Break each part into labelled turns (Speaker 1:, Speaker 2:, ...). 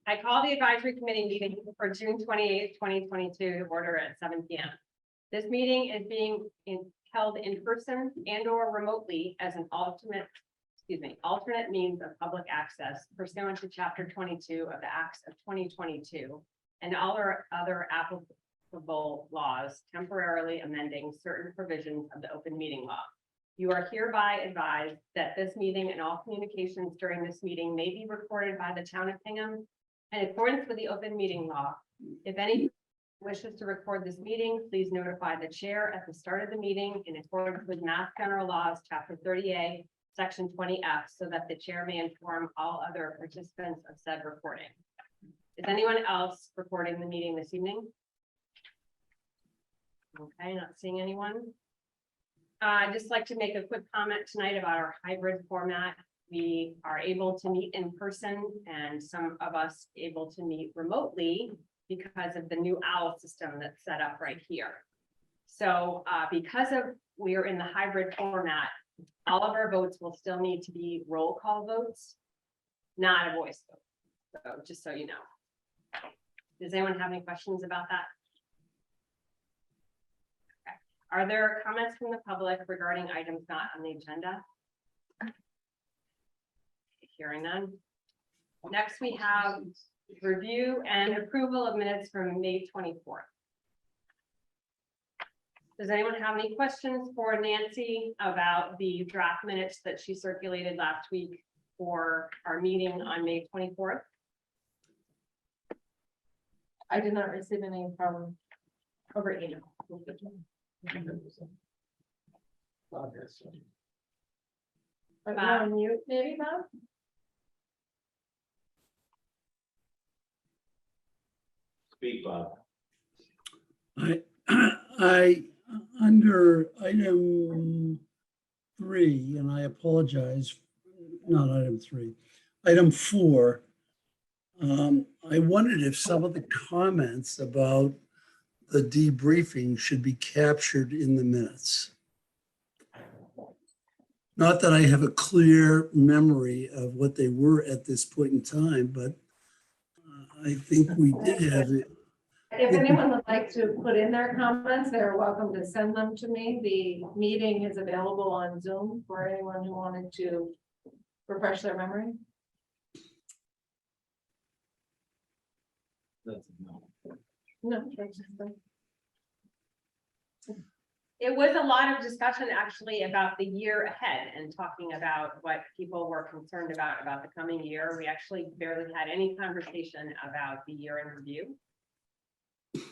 Speaker 1: I call the advisory committee meeting for June 28th, 2022 to order at 7 p.m. This meeting is being held in person and or remotely as an alternate means of public access pursuant to Chapter 22 of the Acts of 2022 and all other applicable laws temporarily amending certain provisions of the open meeting law. You are hereby advised that this meeting and all communications during this meeting may be recorded by the town of Hingham in accordance with the open meeting law. If any wishes to record this meeting, please notify the chair at the start of the meeting in accordance with Mass General Laws, Chapter 30A, Section 20F, so that the chair may inform all other participants of said recording. Is anyone else recording the meeting this evening? Okay, not seeing anyone. I'd just like to make a quick comment tonight about our hybrid format. We are able to meet in person and some of us able to meet remotely because of the new OWL system that's set up right here. So because we are in the hybrid format, all of our votes will still need to be roll call votes, not a voice vote. So just so you know. Does anyone have any questions about that? Are there comments from the public regarding items not on the agenda? Hearing none. Next, we have review and approval of minutes from May 24th. Does anyone have any questions for Nancy about the draft minutes that she circulated last week for our meeting on May 24th?
Speaker 2: I did not receive any from
Speaker 1: Over email.
Speaker 2: on mute, maybe, Bob?
Speaker 3: Speak, Bob.
Speaker 4: I under item 3, and I apologize, not item 3, item 4. I wondered if some of the comments about the debriefing should be captured in the minutes. Not that I have a clear memory of what they were at this point in time, but I think we did have it.
Speaker 2: If anyone would like to put in their comments, they're welcome to send them to me. The meeting is available on Zoom for anyone who wanted to refresh their memory. No.
Speaker 1: It was a lot of discussion actually about the year ahead and talking about what people were concerned about the coming year. We actually barely had any conversation about the year in review. Does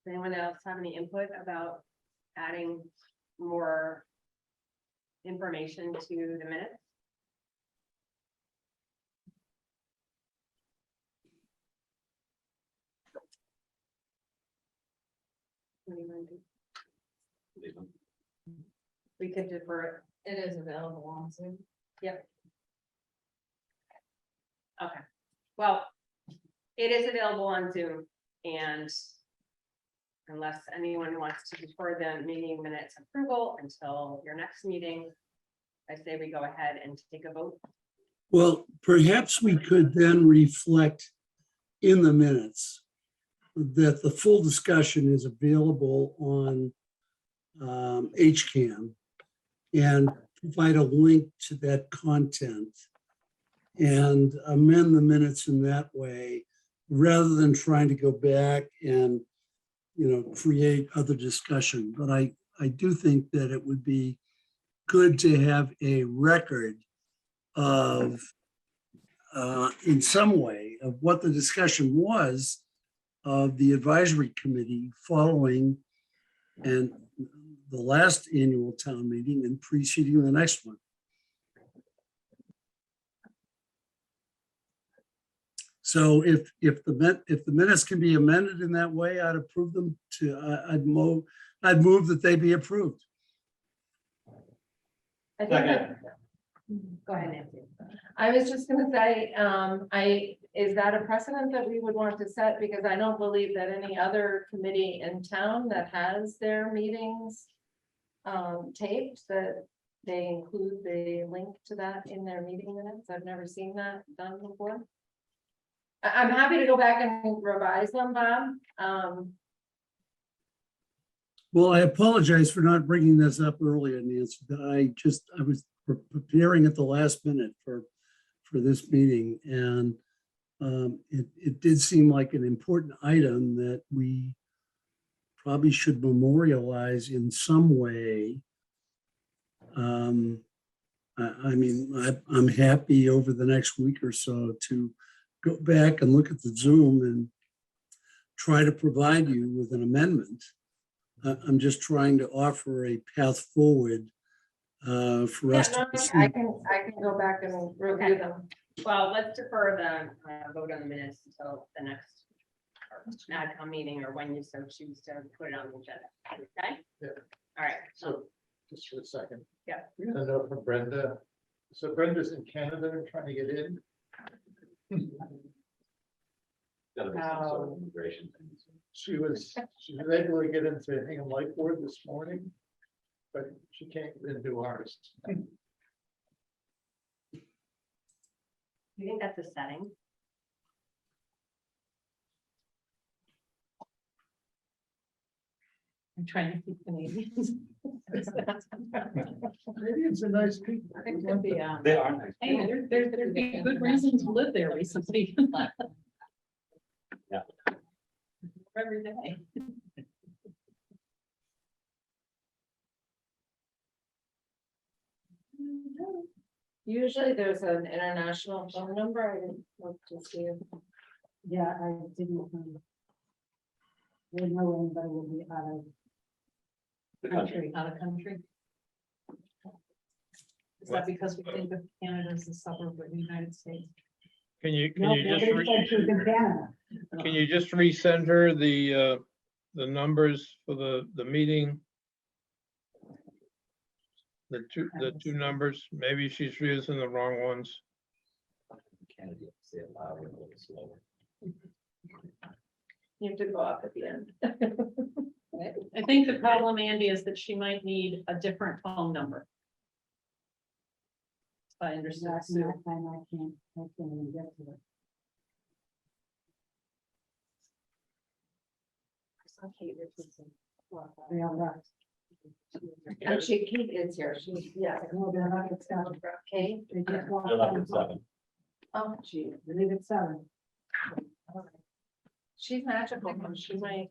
Speaker 1: anyone else have any input about adding more information to the minutes? We could defer it.
Speaker 2: It is available on Zoom.
Speaker 1: Yep. Okay, well, it is available on Zoom, and unless anyone wants to defer the meeting minutes approval until your next meeting, I say we go ahead and take a vote.
Speaker 4: Well, perhaps we could then reflect in the minutes that the full discussion is available on HCAM and provide a link to that content and amend the minutes in that way, rather than trying to go back and, create other discussion. But I do think that it would be good to have a record of, in some way, of what the discussion was of the advisory committee following and the last annual town meeting and preceding the next one. So if the minutes can be amended in that way, I'd approve them I'd move that they be approved.
Speaker 2: I think that,
Speaker 1: Go ahead, Nancy.
Speaker 2: I was just gonna say, is that a precedent that we would want to set? Because I don't believe that any other committee in town that has their meetings taped, that they include the link to that in their meeting minutes. I've never seen that done before. I'm happy to go back and revise them, Bob.
Speaker 4: Well, I apologize for not bringing this up earlier, Nancy. I was preparing at the last minute for this meeting, and it did seem like an important item that we probably should memorialize in some way. I mean, I'm happy over the next week or so to go back and look at the Zoom and try to provide you with an amendment. I'm just trying to offer a path forward for us to
Speaker 2: I
Speaker 4: proceed.
Speaker 2: can go back and review them.
Speaker 1: Well, let's defer the vote on the minutes until the next AdCom meeting or when you so choose to put it on the agenda. Okay?
Speaker 5: Yeah.
Speaker 1: All right.
Speaker 5: So, just for a second.
Speaker 1: Yeah.
Speaker 5: We got a note from Brenda. So Brenda's in Canada and trying to get in.
Speaker 3: Gotta be some sort of immigration thing.
Speaker 5: She was able to get into Hingham Light Board this morning, but she can't get into ours.
Speaker 1: You think that's a setting?
Speaker 6: I'm trying to keep Canadians.
Speaker 5: Canadians are nice people.
Speaker 6: It could be,
Speaker 3: They are nice.
Speaker 6: hey, there'd be a good reason to live there recently.
Speaker 3: Yeah.
Speaker 6: Every day.
Speaker 2: Usually there's an international phone number. I didn't look to see.
Speaker 7: Yeah, I didn't. Didn't know anybody would be out of
Speaker 3: The country.
Speaker 6: Out of country. Is that because we think of Canada as a suburb of the United States?
Speaker 8: Can you
Speaker 7: No,
Speaker 8: just,
Speaker 7: nobody said she was in Canada.
Speaker 8: can you just resend her the numbers for the meeting? The two numbers, maybe she's using the wrong ones.
Speaker 3: Canada, say it loud and a little slower.
Speaker 2: You have to go up at the end.
Speaker 6: I think the problem, Andy, is that she might need a different phone number. If I understand.
Speaker 7: Exactly, that time I can't even get to it. They all left.
Speaker 2: And Kate is here. She's, yeah.
Speaker 7: No, they're not at 7.
Speaker 2: Kate.
Speaker 7: They just walked
Speaker 3: They're left
Speaker 7: out.
Speaker 3: at 7.
Speaker 2: Oh, gee.
Speaker 7: They leave at 7.
Speaker 2: She's magical. She might.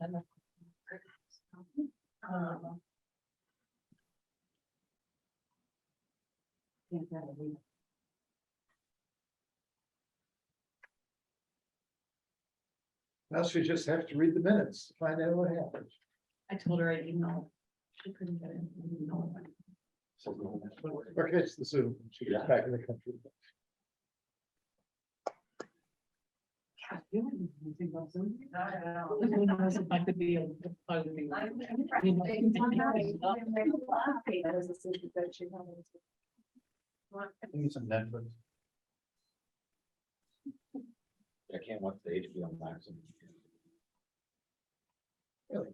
Speaker 7: Can't get it either.
Speaker 5: Now she just have to read the minutes to find out what happened.
Speaker 6: I told her I'd email. She couldn't get in. I didn't know about it.
Speaker 5: Or catch the Zoom when she gets back in the country.
Speaker 7: God, you don't think about Zoom?
Speaker 6: Who knows if I could be able to plug me.
Speaker 5: Maybe some Netflix.
Speaker 3: I can't watch the HBO Max.
Speaker 5: Really?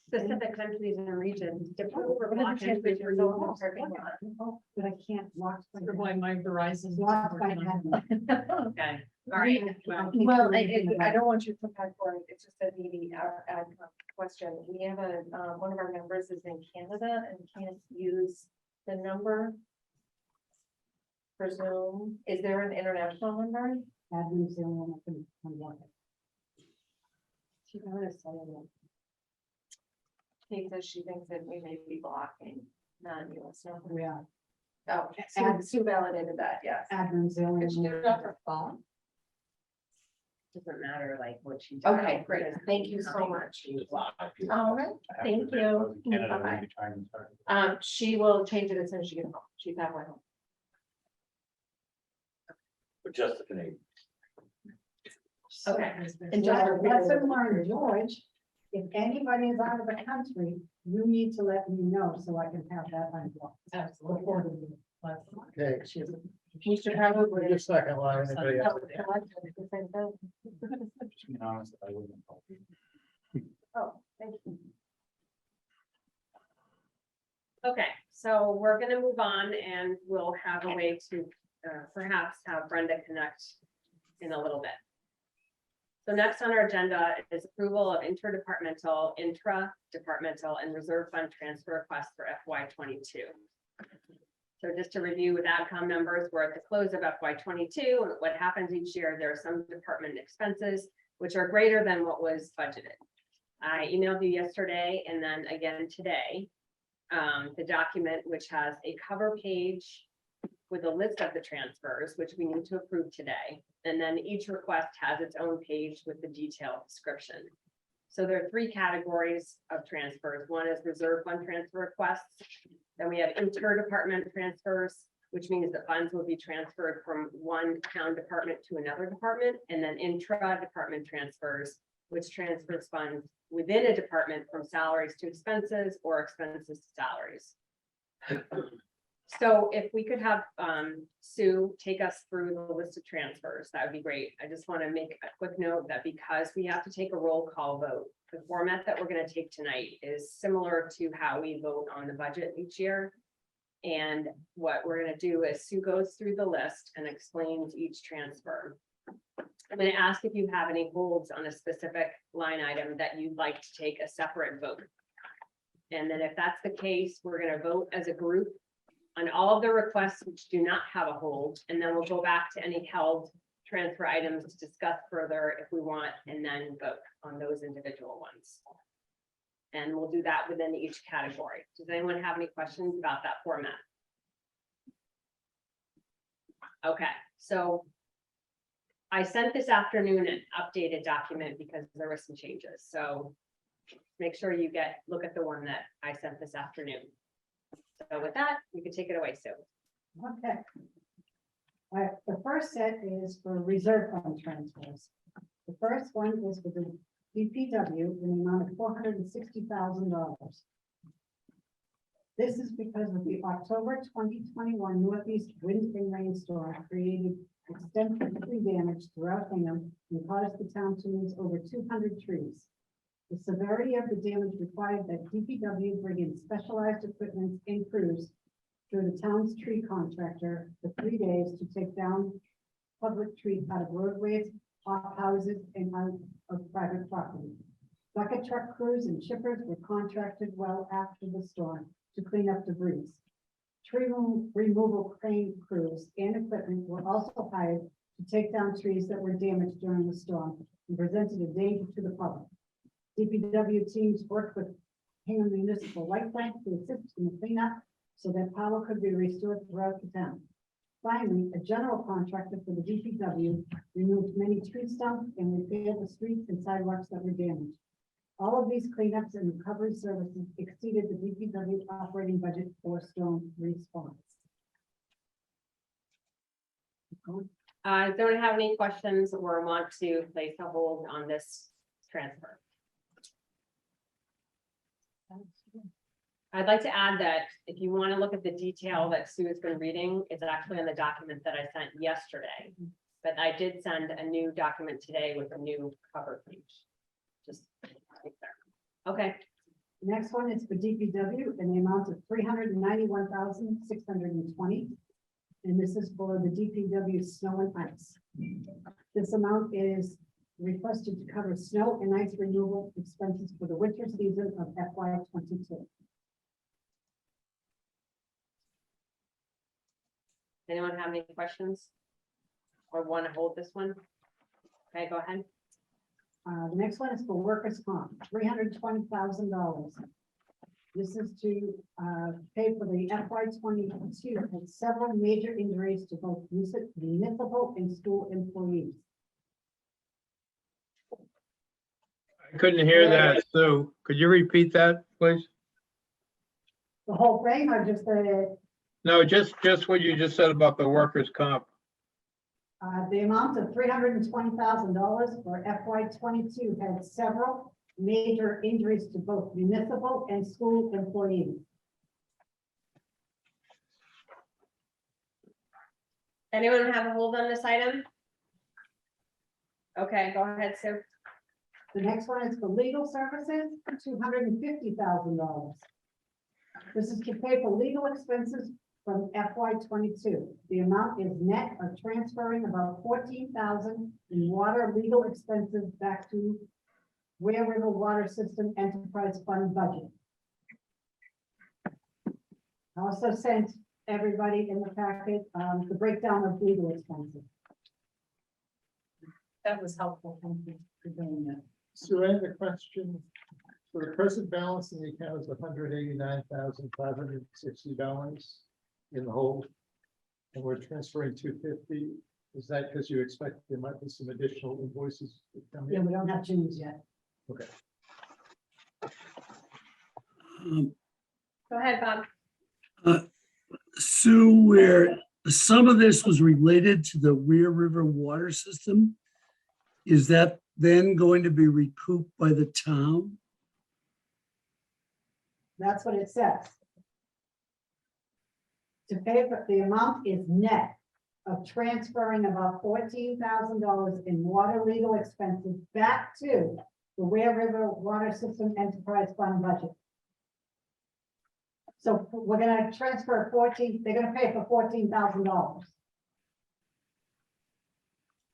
Speaker 1: Specific countries and regions. different
Speaker 7: But I
Speaker 1: countries
Speaker 7: can't
Speaker 1: are so hard.
Speaker 7: watch.
Speaker 6: Wonder why my Verizon's
Speaker 7: Blocked
Speaker 6: not
Speaker 7: by
Speaker 6: working.
Speaker 7: admin.
Speaker 1: Okay, all right.
Speaker 2: Well, I don't want you to prepare for it. It's just a needy question. We have one of our members is in Canada and can't use the number for Zoom. Is there an international number?
Speaker 7: Admin's the only one that can unblock it.
Speaker 2: She's not a cellular. Kate says she thinks that we may be blocking non-US number.
Speaker 7: We are.
Speaker 2: Oh, Sue validated that, yes.
Speaker 7: Admin's the only
Speaker 2: Could she do
Speaker 7: one.
Speaker 2: it off her phone?
Speaker 1: Doesn't matter like what she. does.
Speaker 2: Okay, great. Thank you so much.
Speaker 3: She was live.
Speaker 2: All right, thank you.
Speaker 3: Canada,
Speaker 2: Bye-bye.
Speaker 3: maybe trying to start.
Speaker 2: She will change it as soon as she gets home. She's halfway home.
Speaker 3: But just the Canadian.
Speaker 2: Okay.
Speaker 7: And just a lesson learned, George, if anybody is out of the country, you need to let me know so I can have that unblocked.
Speaker 6: Absolutely.
Speaker 7: Before the meeting.
Speaker 5: Okay,
Speaker 2: We should probably.
Speaker 5: just second line. Anybody else?
Speaker 3: Just being honest, I wouldn't.
Speaker 2: Oh, thank you.
Speaker 1: Okay, so we're gonna move on and we'll have a way to perhaps have Brenda connect in a little bit. So next on our agenda is approval of interdepartmental, intra-departmental and reserve fund transfer requests for FY 22. So just to review with AdCom members, we're at the close of FY 22, and what happens each year, there are some department expenses which are greater than what was budgeted. I emailed you yesterday and then again today, the document which has a cover page with a list of the transfers, which we need to approve today. And then each request has its own page with the detailed description. So there are three categories of transfers. One is reserve fund transfer requests. Then we have inter-department transfers, which means that funds will be transferred from one town department to another department. And then intra-department transfers, which transfers funds within a department from salaries to expenses or expenses to salaries. So if we could have Sue take us through the list of transfers, that would be great. I just want to make a quick note that because we have to take a roll call vote, the format that we're going to take tonight is similar to how we vote on the budget each year. And what we're going to do is Sue goes through the list and explains each transfer. I'm going to ask if you have any holds on a specific line item that you'd like to take a separate vote. And then if that's the case, we're going to vote as a group on all of the requests which do not have a hold, and then we'll go back to any held transfer items to discuss further if we want, and then vote on those individual ones. And we'll do that within each category. Does anyone have any questions about that format? Okay, so I sent this afternoon an updated document because there were some changes, so make sure you look at the one that I sent this afternoon. So with that, you can take it away, Sue.
Speaker 7: Okay. All right, the first set is for reserve fund transfers. The first one is for the DPW in the amount of $460,000. This is because of the October 2021 Northeast wind and rainstorm created extensive tree damage throughout Hingham and caused the town to lose over 200 trees. The severity of the damage required that DPW bring in specialized equipment and crews through the town's tree contractor for 3 days to take down public trees out of roadways, off houses, and out of private property. Bucket truck crews and shippers were contracted well after the storm to clean up debris. Tree removal crane crews and equipment were also hired to take down trees that were damaged during the storm and presented a danger to the public. DPW teams worked with Hingham Municipal Light Plant to assist in the cleanup so that power could be restored throughout the town. Finally, a general contractor for the DPW removed many tree stumps and repaired the streets and sidewalks that were damaged. All of these cleanups and recovery services exceeded the DPW operating budget for storm response.
Speaker 1: Don't have any questions or want to place a hold on this transfer? I'd like to add that if you want to look at the detail that Sue has been reading, it's actually on the document that I sent yesterday. But I did send a new document today with a new cover page. Just okay.
Speaker 7: Next one is for DPW in the amount of $391,620. And this is for the DPW snow and ice. This amount is requested to cover snow and ice removal expenses for the winter season of FY 22.
Speaker 1: Anyone have any questions? Or want to hold this one? Okay, go ahead.
Speaker 7: The next one is for workers' comp, $320,000. This is to pay for the FY 22 had several major injuries to both municipal and school employees.
Speaker 8: I couldn't hear that, Sue. Could you repeat that, please?
Speaker 7: The whole thing, or just
Speaker 8: No, just what you just said about the workers' comp.
Speaker 7: the amount of $320,000 for FY 22 had several major injuries to both municipal and school employees.
Speaker 1: Anyone have a hold on this item? Okay, go ahead, Sue.
Speaker 7: The next one is for legal services, $250,000. This is to pay for legal expenses from FY '22. The amount is net of transferring about $14,000 in water legal expenses back to Ware River Water System Enterprise Fund budget. I also sent everybody in the packet, the breakdown of legal expenses.
Speaker 6: That was helpful. Thank you for doing that.
Speaker 5: So I have a question. So the present balance in the account is $189,560 in the hole. And we're transferring $250. Is that because you expect there might be some additional invoices that come
Speaker 7: Yeah,
Speaker 5: in?
Speaker 7: we don't have June's yet.
Speaker 5: Okay.
Speaker 1: Go ahead, Bob.
Speaker 4: Sue, where some of this was related to the Ware River water system, is that then going to be recouped by the town?
Speaker 7: That's what it says. To pay for, the amount is net of transferring about $14,000 in water legal expenses back to the Ware River Water System Enterprise Fund budget. So we're gonna transfer they're gonna pay for $14,000.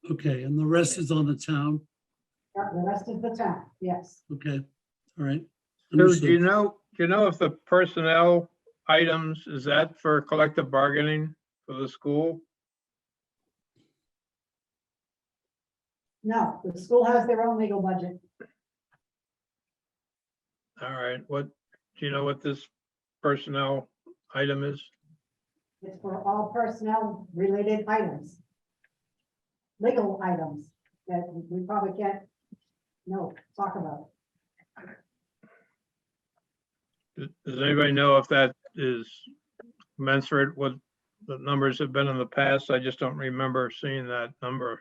Speaker 4: Okay, and the rest is on the town?
Speaker 7: The rest is the town, yes.
Speaker 4: Okay, all right.
Speaker 8: So do
Speaker 4: Understood.
Speaker 8: you know if the personnel items, is that for collective bargaining for the school?
Speaker 7: No, the school has their own legal budget.
Speaker 8: All right, do you know what this personnel item is?
Speaker 7: It's for all personnel related items. Legal items that we probably can't, talk about.
Speaker 8: Does anybody know if that is commensurate with the numbers have been in the past? I just don't remember seeing that number.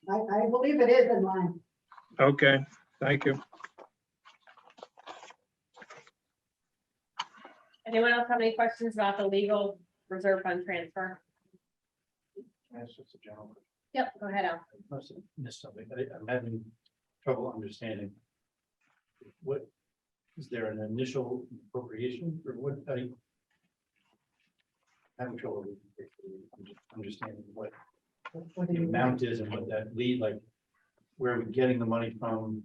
Speaker 7: I believe it is in line.
Speaker 8: Okay, thank you.
Speaker 1: Anyone else have any questions about the legal reserve fund transfer?
Speaker 3: That's just a general.
Speaker 1: Yep, go ahead, Al.
Speaker 3: I must have missed something. I'm having trouble understanding. What, is there an initial appropriation or what? Having trouble with understanding what
Speaker 7: What do
Speaker 3: the
Speaker 7: you
Speaker 3: amount is and what that lead, like, where are we getting the money from?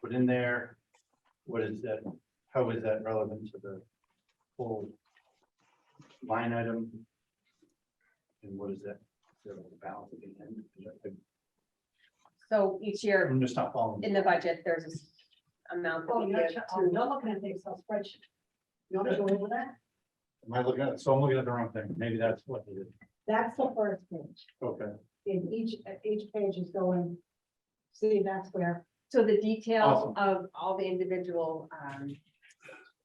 Speaker 3: Put in there? What is that? How is that relevant to the whole line item? And what is that? Is there a balance at the end?
Speaker 1: So each year
Speaker 3: I'm just not following.
Speaker 1: in the budget, there's this amount that
Speaker 7: Oh,
Speaker 1: we
Speaker 7: you're
Speaker 1: give
Speaker 7: you're
Speaker 1: to.
Speaker 7: looking at the Excel spreadsheet. You want to go over that?
Speaker 3: Am I looking at, so I'm looking at the wrong thing. Maybe that's what it is.
Speaker 7: That's the first page.
Speaker 3: Okay.
Speaker 7: In each page is going, see, that's where,
Speaker 1: So the detail
Speaker 3: Awesome.
Speaker 1: of all the individual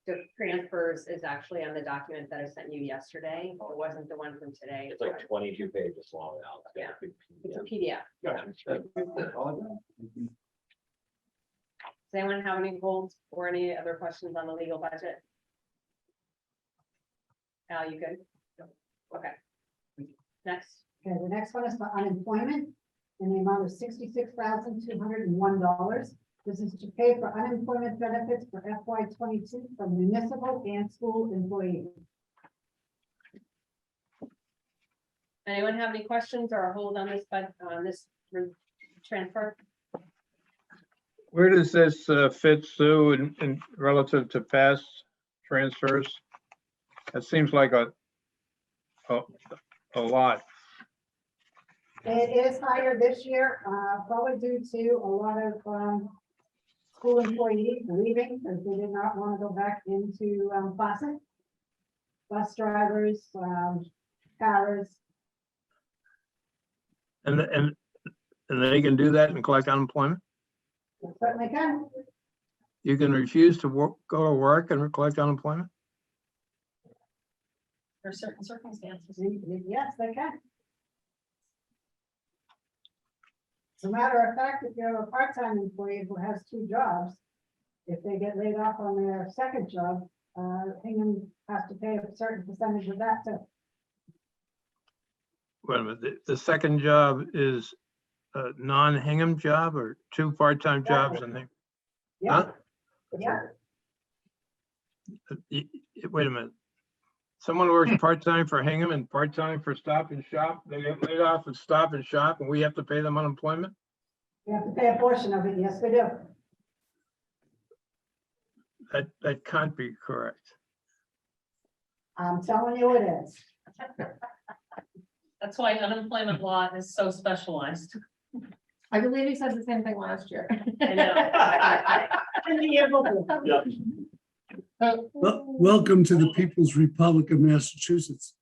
Speaker 1: the transfers is actually on the document that I sent you yesterday. It wasn't the one from today.
Speaker 9: It's like 22 pages long now.
Speaker 1: Yeah. It's a PDF.
Speaker 3: Gotcha.
Speaker 1: Does anyone have any holds or any other questions on the legal budget? Al, you good? Okay. Next.
Speaker 7: okay, the next one is for unemployment in the amount of $66,201. This is to pay for unemployment benefits for FY '22 from municipal and school employees.
Speaker 1: Anyone have any questions or a hold on this, transfer?
Speaker 8: Where does this fit, Sue, in relative to past transfers? It seems like a lot.
Speaker 7: It is higher this year, probably due to a lot of school employees leaving because they did not want to go back into classes. Bus drivers, cars.
Speaker 8: And they can do that and collect unemployment?
Speaker 7: Certainly can.
Speaker 8: You can refuse to go to work and collect unemployment?
Speaker 6: For certain circumstances.
Speaker 7: Yes, they can. As a matter of fact, if you have a part-time employee who has two jobs, if they get laid off on their second job, Hingham has to pay a certain percentage of that too.
Speaker 8: Wait a minute, the second job is a non-Hingham job or two part-time jobs in Hingham?
Speaker 7: Yeah,
Speaker 8: Huh?
Speaker 7: yeah.
Speaker 8: Wait a minute. Someone works part-time for Hingham and part-time for Stop and Shop. They get laid off at Stop and Shop and we have to pay them unemployment?
Speaker 7: We have to pay a portion of it. Yes, we do.
Speaker 8: That can't be correct.
Speaker 7: I'm telling you it is.
Speaker 6: That's why unemployment law is so specialized.
Speaker 2: I believe he said the same thing last year.
Speaker 6: I know.
Speaker 7: And the year before.
Speaker 4: Welcome to the People's Republic of Massachusetts.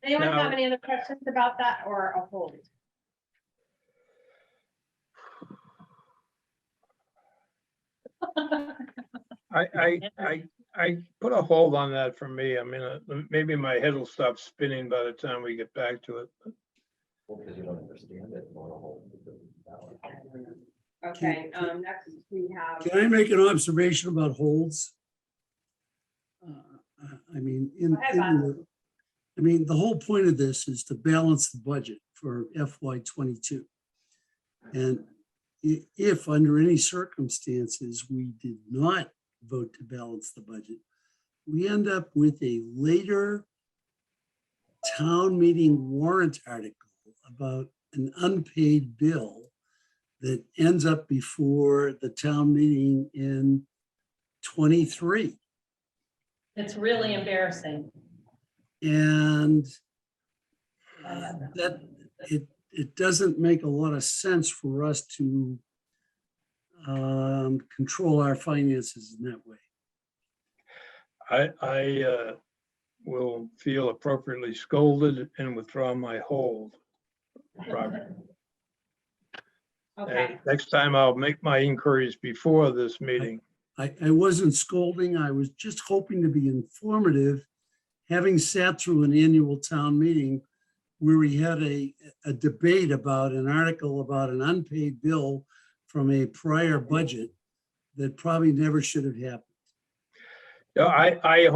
Speaker 1: Anyone
Speaker 8: Now-
Speaker 1: have any other questions about that or a hold?
Speaker 8: I put a hold on that for me. I mean, maybe my head will stop spinning by the time we get back to it.
Speaker 9: Well, because you don't understand it. You wanna hold it.
Speaker 1: Okay, next we have,
Speaker 4: Can I make an observation about holds? I mean,
Speaker 1: Go ahead, Bob.
Speaker 4: the whole point of this is to balance the budget for FY '22. And if under any circumstances we did not vote to balance the budget, we end up with a later town meeting warrant article about an unpaid bill that ends up before the town meeting in '23.
Speaker 6: It's really embarrassing.
Speaker 4: And that it doesn't make a lot of sense for us to control our finances in that way.
Speaker 8: I will feel appropriately scolded and withdraw my hold, Robert.
Speaker 1: okay,
Speaker 8: And next time I'll make my inquiries before this meeting.
Speaker 4: I wasn't scolding, I was just hoping to be informative, having sat through an annual town meeting where we had a debate about an article about an unpaid bill from a prior budget that probably never should have happened.
Speaker 8: Yeah, I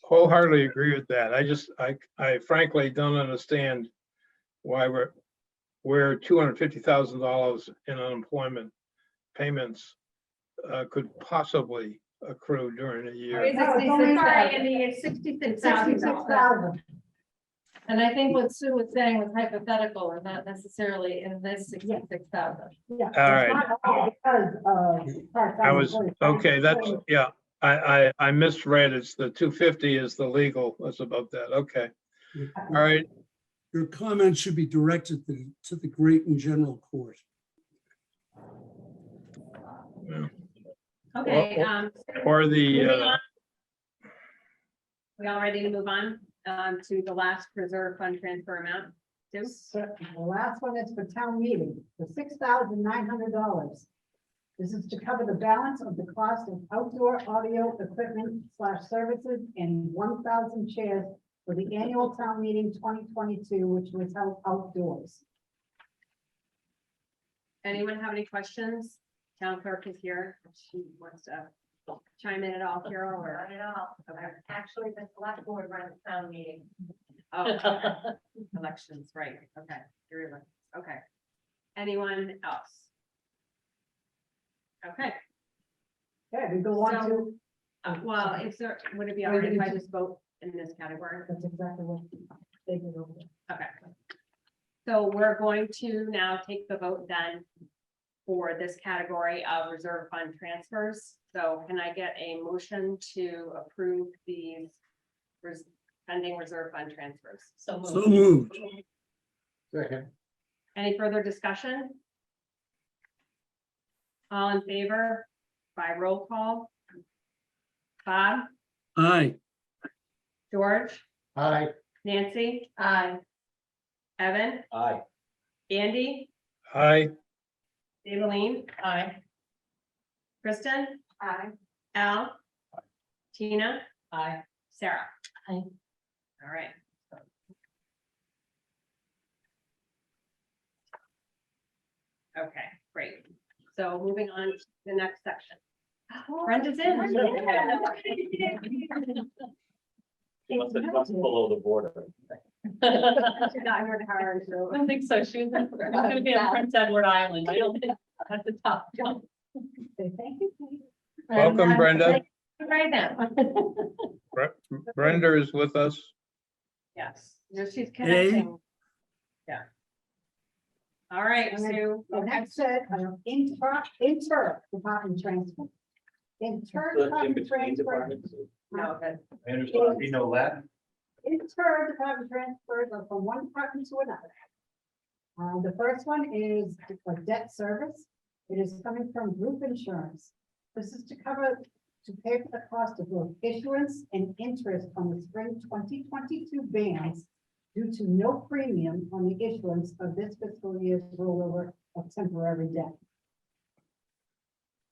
Speaker 8: wholeheartedly agree with that. I frankly don't understand why we're $250,000 in unemployment payments could possibly accrue during a year.
Speaker 2: It's
Speaker 7: No, it's only-
Speaker 2: sorry, Andy, it's $66,000.
Speaker 7: $66,000.
Speaker 2: And I think what Sue was saying was hypothetical and not necessarily in this 66,000.
Speaker 7: Yeah.
Speaker 8: All right.
Speaker 7: It's not all because of part-time
Speaker 8: I was,
Speaker 7: employees.
Speaker 8: okay, that's, yeah, I misread. It's the 250 is the legal, that's about that. Okay, all right.
Speaker 4: Your comment should be directed to the Great and General Court.
Speaker 8: Yeah.
Speaker 1: okay,
Speaker 8: Or the,
Speaker 1: moving on. We all ready to move on to the last reserve fund transfer amount? Sue?
Speaker 7: So the last one is for town meeting, the $6,900. This is to cover the balance of the cost of outdoor audio equipment / services and 1,000 chairs for the annual town meeting 2022, which was held outdoors.
Speaker 1: Anyone have any questions? Town clerk is here. She wants to chime in at all, Carol, or?
Speaker 2: Not at all.
Speaker 1: Okay.
Speaker 2: Actually, the select board runs town meeting.
Speaker 1: Oh, okay. Elections, right, okay, you're right. Okay. Anyone else? Okay,
Speaker 7: Okay, we go on to,
Speaker 1: well, if there, would it be all right if I just vote in this category?
Speaker 7: that's exactly what they did over there.
Speaker 1: Okay. So we're going to now take the vote then for this category of reserve fund transfers. So can I get a motion to approve these pending reserve fund transfers?
Speaker 6: So
Speaker 4: So
Speaker 6: moved.
Speaker 4: moved.
Speaker 5: Second.
Speaker 1: Any further discussion? All in favor by roll call? Bob,
Speaker 4: Aye.
Speaker 1: George,
Speaker 5: Aye.
Speaker 1: Nancy? Aye. Evan,
Speaker 9: Aye.
Speaker 1: Andy,
Speaker 8: I,
Speaker 1: Eveline,
Speaker 6: Aye.
Speaker 1: Kristen? Aye. Al? Tina?
Speaker 6: Aye.
Speaker 1: Sarah?
Speaker 6: Aye.
Speaker 1: All right. Okay, great. So moving on to the next section. Brenda's in.
Speaker 9: Unless it comes below the border.
Speaker 1: She got her hard,
Speaker 6: I
Speaker 1: so.
Speaker 6: don't think so. She's gonna be on Prince Edward Island. I don't think that's the top jump.
Speaker 7: Say thank you. Kate.
Speaker 8: Welcome, Brenda.
Speaker 1: Right now.
Speaker 8: Brenda is with us.
Speaker 1: Yes, she's connecting. Yeah. All right,
Speaker 7: And then
Speaker 1: Sue.
Speaker 7: The
Speaker 1: Okay.
Speaker 7: next set, inter-department transfer. Inter-department transfer.
Speaker 1: No, but
Speaker 3: I understand, you know Latin?
Speaker 7: Inter-department transfers are from one department to another. The first one is for debt service. It is coming from group insurance. This is to pay for the cost of both issuance and interest on the spring 2022 bands due to no premium on the issuance of this fiscal year's rollover of temporary debt.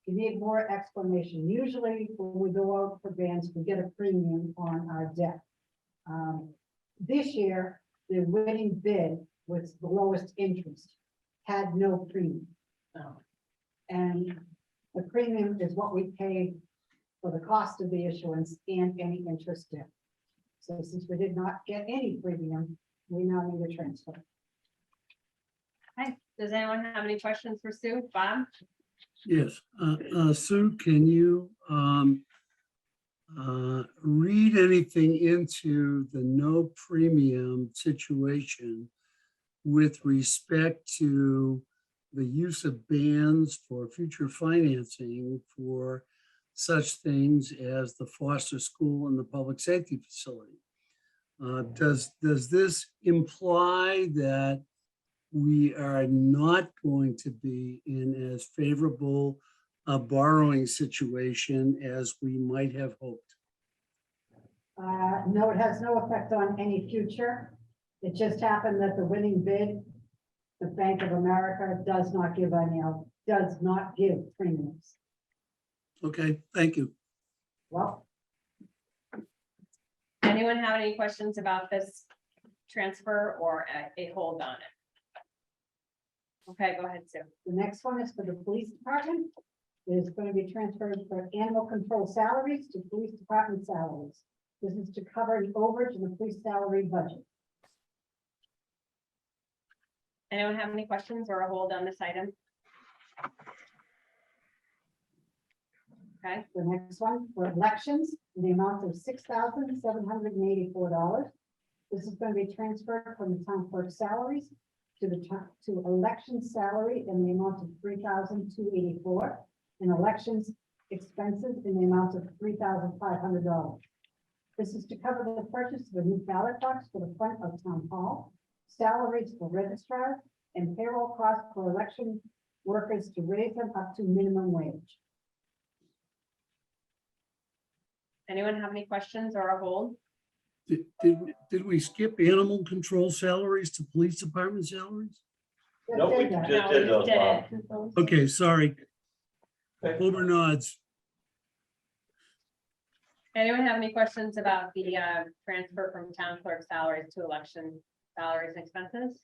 Speaker 7: You need more explanation. Usually when we go out for bands, we get a premium on our debt. This year, the winning bid was the lowest interest, had no premium. And the premium is what we pay for the cost of the issuance and any interest debt. So since we did not get any premium, we now need a transfer.
Speaker 1: Hi, does anyone have any questions for Sue? Bob?
Speaker 4: Yes, Sue, can you read anything into the no premium situation with respect to the use of bans for future financing for such things as the foster school and the public safety facility? Does this imply that we are not going to be in as favorable a borrowing situation as we might have hoped?
Speaker 7: No, it has no effect on any future. It just happened that the winning bid, the Bank of America does not give premiums.
Speaker 4: Okay, thank you.
Speaker 7: Well,
Speaker 1: Anyone have any questions about this transfer or a hold on it? Okay, go ahead, Sue.
Speaker 7: the next one is for the police department. It is going to be transferred for animal control salaries to police department salaries. This is to cover the overage in the police salary budget.
Speaker 1: Anyone have any questions or a hold on this item? Okay,
Speaker 7: The next one for elections, in the amount of $6,784. This is going to be transferred from the town clerk salaries to election salary in the amount of $3,284 and elections expenses in the amount of $3,500. This is to cover the purchase of a new ballot box for the front of town hall, salaries for registrars, and payroll costs for election workers to raise them up to minimum wage.
Speaker 1: anyone have any questions or a hold?
Speaker 4: Did we skip animal control salaries to police department salaries?
Speaker 9: Nope, we
Speaker 7: Did that.
Speaker 9: just
Speaker 1: No,
Speaker 9: did
Speaker 1: we
Speaker 9: those,
Speaker 1: did
Speaker 9: Bob.
Speaker 1: it.
Speaker 4: Okay, sorry.
Speaker 9: Okay.
Speaker 4: Over nods.
Speaker 1: Anyone have any questions about the transfer from town clerk salaries to election salaries and expenses?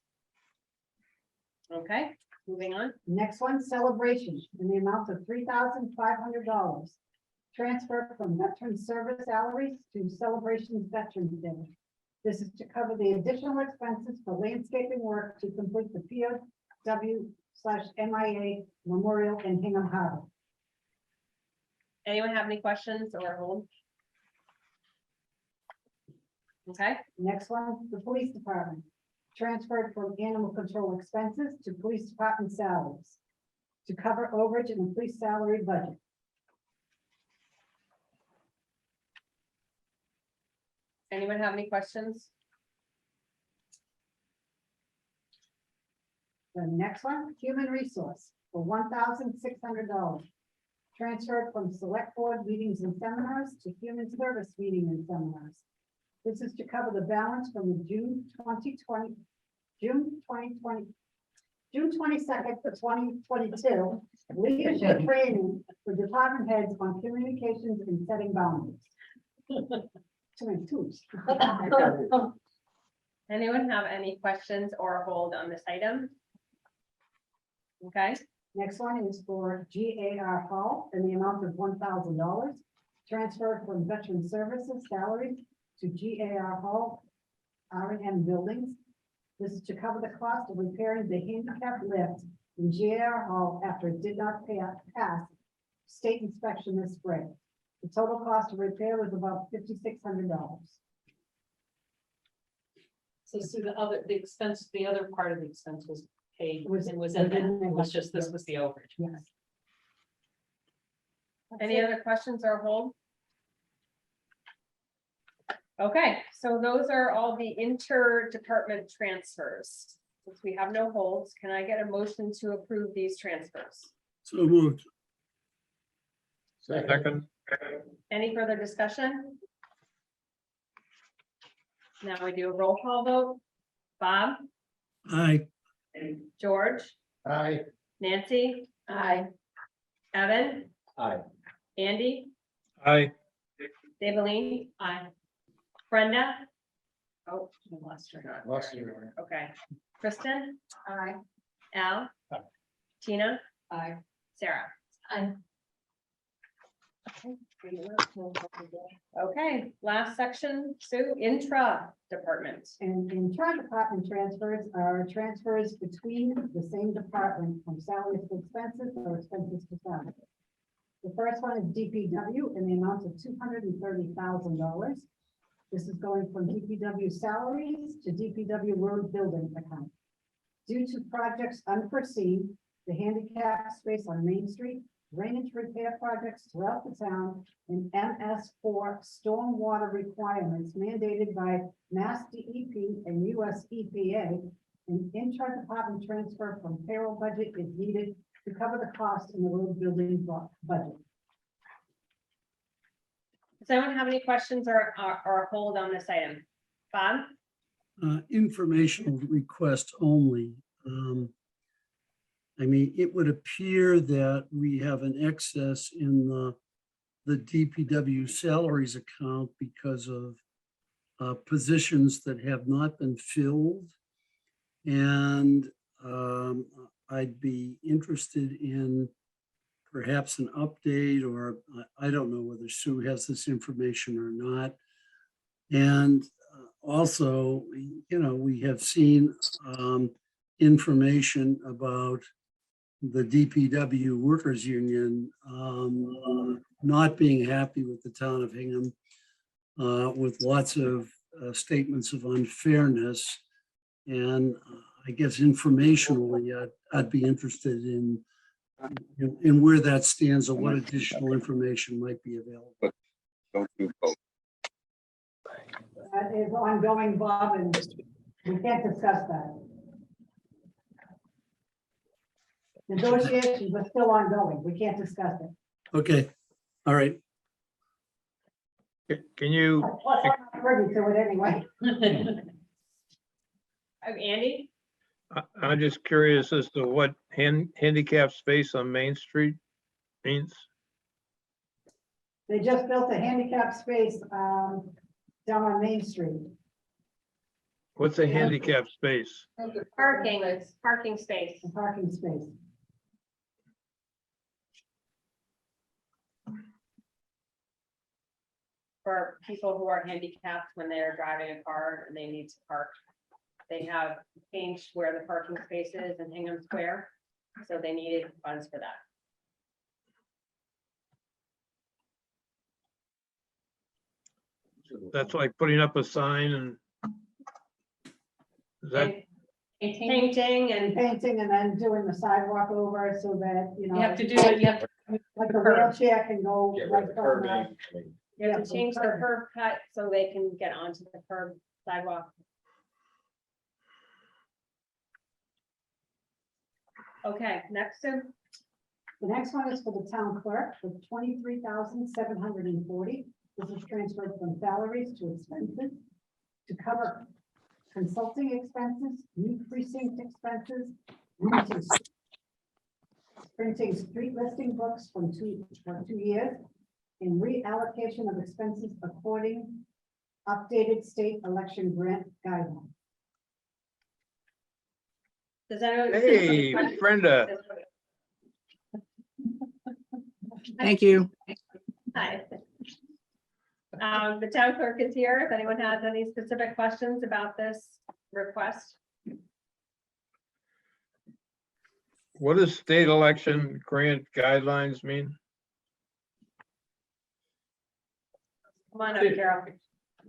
Speaker 1: Okay, moving on.
Speaker 7: Next one, celebration in the amount of $3,500. Transfer from veteran service salaries to celebrations Veterans Day. This is to cover the additional expenses for landscaping work to complete the POW/MIA Memorial in Hingham Harbor.
Speaker 1: Anyone have any questions or a hold? Okay,
Speaker 7: Next one, the police department. Transferred from animal control expenses to police department salaries to cover overage in the police salary budget.
Speaker 1: anyone have any questions?
Speaker 7: The next one, human resource for $1,600. Transferred from select board meetings and seminars to human service meeting and seminars. This is to cover the balance from the June 22nd to 2022 leadership training for department heads on communications and setting boundaries. Too many twos.
Speaker 1: Anyone have any questions or a hold on this item? Okay,
Speaker 7: Next one is for GAR Hall in the amount of $1,000. Transferred from veteran services salaries to GAR Hall R&M buildings. This is to cover the cost of repairing the handicap lift in GR Hall after it did not pass state inspection this spring. The total cost of repair was about $5,600.
Speaker 6: So see the other part of the expense was paid,
Speaker 7: Was-
Speaker 6: and was in that,
Speaker 7: within
Speaker 6: it was
Speaker 7: that,
Speaker 6: just, this
Speaker 7: yeah.
Speaker 6: was the overage.
Speaker 7: Yes.
Speaker 1: Any other questions or hold? Okay, so those are all the inter-department transfers. Since we have no holds, can I get a motion to approve these transfers?
Speaker 4: So moved.
Speaker 8: Second,
Speaker 1: Any further discussion? Now we do a roll call vote. Bob,
Speaker 4: Aye.
Speaker 1: George,
Speaker 5: Aye.
Speaker 1: Nancy. Aye. Evan,
Speaker 9: Aye.
Speaker 1: Andy,
Speaker 8: aye.
Speaker 1: Daveline. Aye. Brenda. Oh, we lost her.
Speaker 5: Lost her.
Speaker 1: Okay. Kristen.
Speaker 2: Aye.
Speaker 1: Al.
Speaker 5: Aye.
Speaker 1: Tina.
Speaker 2: Aye.
Speaker 1: Sarah.
Speaker 2: Aye.
Speaker 1: Okay, last section, Sue, intra-department.
Speaker 7: And intra-department transfers are transfers between the same department from salaries to expenses or expenses to salaries. The first one is DPW in the amount of $230,000. This is going from DPW salaries to DPW road building account. Due to projects unforeseen, the handicap space on Main Street, drainage repair projects throughout the town, and MS4 stormwater requirements mandated by Mass DEP and US EPA, an intra-department transfer from payroll budget is needed to cover the cost in the road building budget.
Speaker 1: Does anyone have any questions or hold on this item? Bob?
Speaker 4: Informational request only. I mean, it would appear that we have an excess in the DPW salaries account because of positions that have not been filled. And I'd be interested in perhaps an update, or I don't know whether Sue has this information or not. And also, you know, we have seen information about the DPW Workers Union not being happy with the town of Hingham, with lots of statements of unfairness. And I guess informationally, I'd be interested in where that stands or what additional information might be available.
Speaker 7: That is ongoing, Bob, and we can't discuss that. Negotiations are still ongoing. We can't discuss it.
Speaker 4: Okay, all right.
Speaker 8: Can you,
Speaker 7: Plus, I'm not privy to it anyway.
Speaker 1: Andy?
Speaker 8: I'm just curious as to what handicap space on Main Street means.
Speaker 7: They just built a handicap space down on Main Street.
Speaker 8: What's a handicap space?
Speaker 1: Parking space.
Speaker 7: A parking space.
Speaker 1: For people who are handicapped when they're driving a car and they need to park. They have changed where the parking space is in Hingham Square, so they needed funds for that.
Speaker 8: That's like putting up a sign and is that,
Speaker 1: Painting and
Speaker 7: Painting and then doing the sidewalk over so that, you know.
Speaker 6: You have to do it, you have to.
Speaker 7: Like a wheelchair can go
Speaker 9: Get
Speaker 7: right
Speaker 9: rid of the
Speaker 7: from
Speaker 9: curbing.
Speaker 7: that.
Speaker 9: I mean,
Speaker 1: you have to change the curb cut so they can get onto the curb sidewalk. Okay, next, Sue.
Speaker 7: The next one is for the town clerk for $23,740. This is transferred from salaries to expenses to cover consulting expenses, new precinct expenses, printing street listing books for 2 years, and reallocation of expenses according updated state election grant guidelines.
Speaker 1: Does anyone?
Speaker 8: hey, Brenda,
Speaker 10: Thank you.
Speaker 1: Hi. The town clerk is here. If anyone has any specific questions about this request.
Speaker 8: What does state election grant guidelines mean?
Speaker 1: Come on up, Carol. If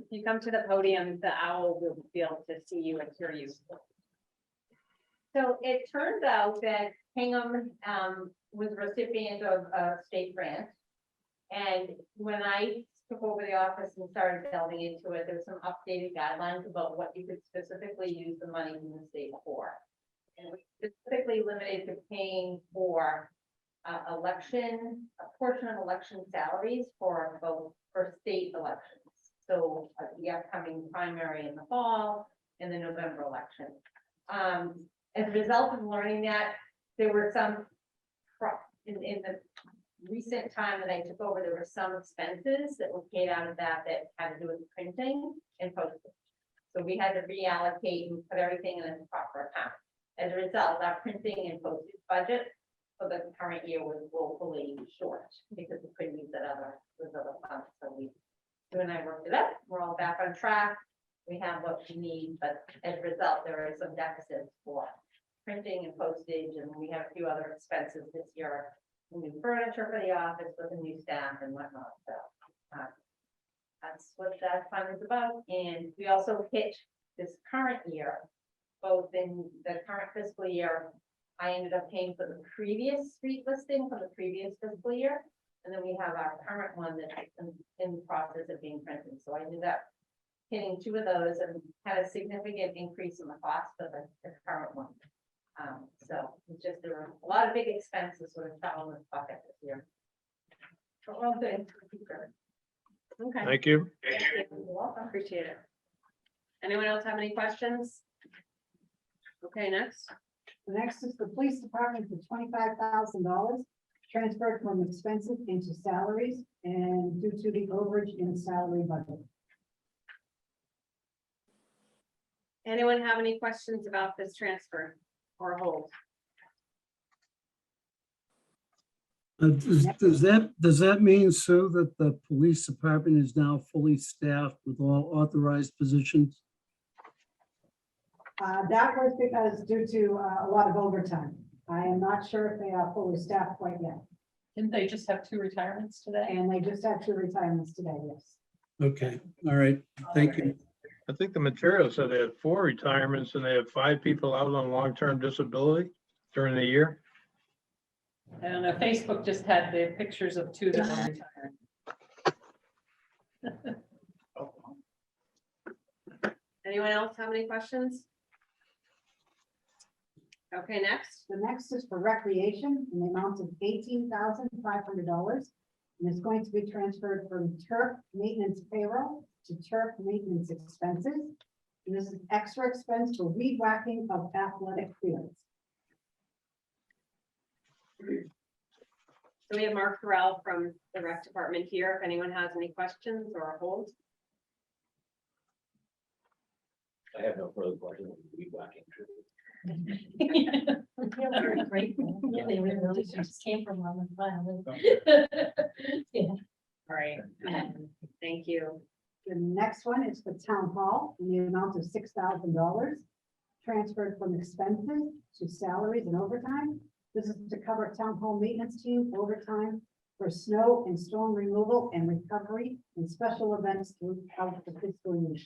Speaker 1: you come to the podium, the owl will be able to see you and hear you.
Speaker 10: So it turns out that Hingham was recipient of a state grant. And when I took over the office and started delving into it, there were some updated guidelines about what you could specifically use the money from the state for. And it was specifically limited to paying for election, a portion of election salaries for both for state elections. So the upcoming primary in the fall and the November election. As a result of learning that, there were some, in the recent time that I took over, there were some expenses that were paid out of that had to do with printing and postage. So we had to reallocate and put everything in its proper account. As a result, our printing and postage budget for the current year was woefully short because we couldn't use those other funds. So you and I worked it up. We're all back on track. We have what we need, but as a result, there are some deficits for printing and postage, and we have a few other expenses this year. New furniture for the office with the new staff and whatnot. So that's what that fund is about. And we also hit this current year, both in the current fiscal year, I ended up paying for the previous street listing for the previous fiscal year. And then we have our current one that's in the process of being printed. So I ended up hitting two of those and had a significant increase in the cost for the current one. So it's just, there were a lot of big expenses sort of fell in this bucket this year. But we're all good.
Speaker 1: Okay.
Speaker 8: Thank you.
Speaker 1: You're welcome. Appreciate it. Anyone else have any questions? Okay, next.
Speaker 7: The next is the police department for $25,000 transferred from expenses into salaries and due to the overage in salary budget.
Speaker 1: Anyone have any questions about this transfer or hold?
Speaker 4: Does that mean, Sue, that the police department is now fully staffed with all authorized positions?
Speaker 7: That was because due to a lot of overtime. I am not sure if they are fully staffed quite yet.
Speaker 6: Didn't they just have 2 retirements today?
Speaker 7: And they just had 2 retirements today, yes.
Speaker 4: Okay, all right, thank you.
Speaker 8: I think the material said they had 4 retirements and they have 5 people out on long-term disability during the year.
Speaker 6: I don't know, Facebook just had the pictures of 2 that were retiring.
Speaker 1: Anyone else have any questions? Okay, next.
Speaker 7: The next is for recreation in the amount of $18,500. And it's going to be transferred from turf maintenance payroll to turf maintenance expenses. And this is extra expense for weed whacking of athletic fields.
Speaker 1: So we have Mark Terrell from the rec department here. If anyone has any questions or a hold.
Speaker 9: I have no further questions. Weed whacking.
Speaker 10: Very grateful. Yeah, they really just came from on the file. Yeah.
Speaker 1: All right, thank you.
Speaker 7: The next one is for town hall in the amount of $6,000 transferred from expenses to salaries and overtime. This is to cover town hall maintenance team overtime for snow and storm removal and recovery and special events throughout the fiscal year.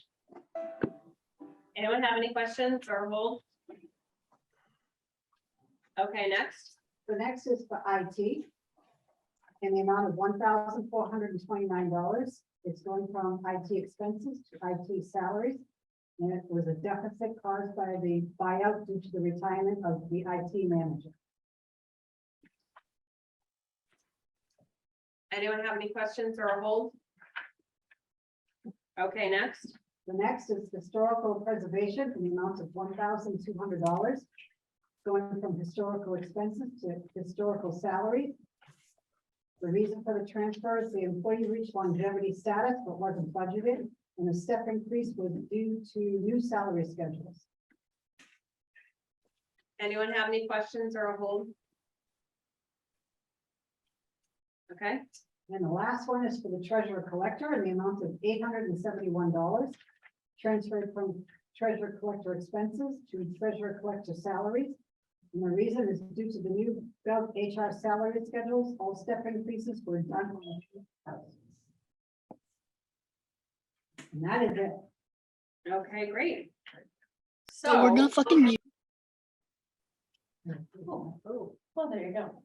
Speaker 1: Anyone have any questions or hold? Okay, next.
Speaker 7: The next is for IT in the amount of $1,429. It's going from IT expenses to IT salaries. And it was a deficit caused by the buyout due to the retirement of the IT manager.
Speaker 1: Anyone have any questions or a hold? Okay, next.
Speaker 7: The next is historical preservation in the amount of $1,200. Going from historical expenses to historical salaries. The reason for the transfer is the employee reached longevity status but wasn't budgeted, and the step increase was due to new salary schedules.
Speaker 1: Anyone have any questions or a hold? Okay,
Speaker 7: And the last one is for the treasurer collector in the amount of $871, transferred from treasurer collector expenses to treasurer collector salaries. And the reason is due to the new Gov HR salary schedules, all step increases were done on the 2000s. And that is it.
Speaker 1: Okay, great.
Speaker 11: So we're gonna fucking mute.
Speaker 2: Oh, well, there you go.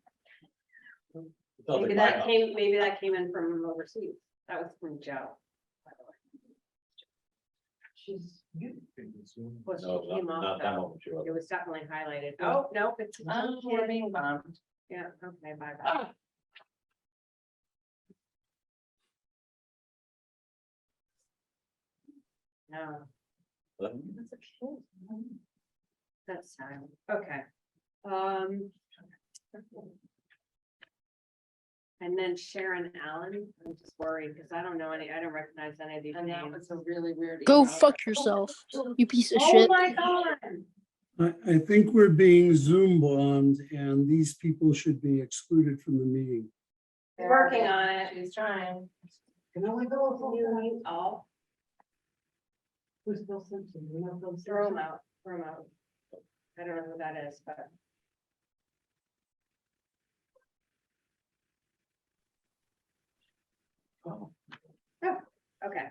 Speaker 1: Maybe that came in from overseas. That was from Joe. by the way.
Speaker 2: She's.
Speaker 1: Well, she
Speaker 9: No,
Speaker 1: came off
Speaker 9: not that
Speaker 1: though.
Speaker 9: one, sure.
Speaker 1: It was definitely highlighted. Oh, no, it's.
Speaker 2: We're being bombed.
Speaker 1: Yeah, okay, bye. No, that's sad. Okay. And then Sharon Allen, I'm just worried because I don't recognize any of these
Speaker 2: And that
Speaker 1: names.
Speaker 2: was a really weird.
Speaker 11: Go
Speaker 2: email.
Speaker 11: fuck yourself, you piece of
Speaker 1: Oh
Speaker 11: shit.
Speaker 1: my God.
Speaker 4: I think we're being Zoom bombed and these people should be excluded from the meeting.
Speaker 1: Working on it.
Speaker 2: She's trying.
Speaker 7: Can only go for
Speaker 1: You
Speaker 7: you.
Speaker 1: mute all,
Speaker 7: Who's Bill Simpson? You know Bill
Speaker 1: throw them
Speaker 7: Simpson?
Speaker 1: out, throw them out. I don't know who that is, but. Oh, okay.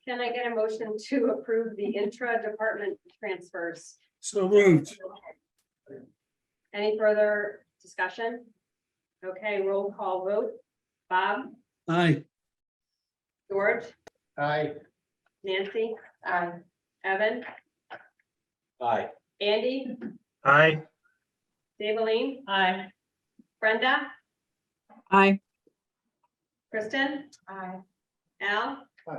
Speaker 1: Can I get a motion to approve the intra-department transfers?
Speaker 4: So moved.
Speaker 1: Any further discussion? Okay, roll call vote. Bob,
Speaker 4: Aye.
Speaker 1: George,
Speaker 5: Aye.
Speaker 1: Nancy,
Speaker 2: Aye.
Speaker 1: Evan,
Speaker 9: Aye.
Speaker 1: Andy,
Speaker 8: Aye.
Speaker 1: Daveline,
Speaker 6: Aye.
Speaker 1: Brenda,
Speaker 11: Aye.
Speaker 1: Kristen,
Speaker 2: Aye.
Speaker 1: Al.
Speaker 5: Aye.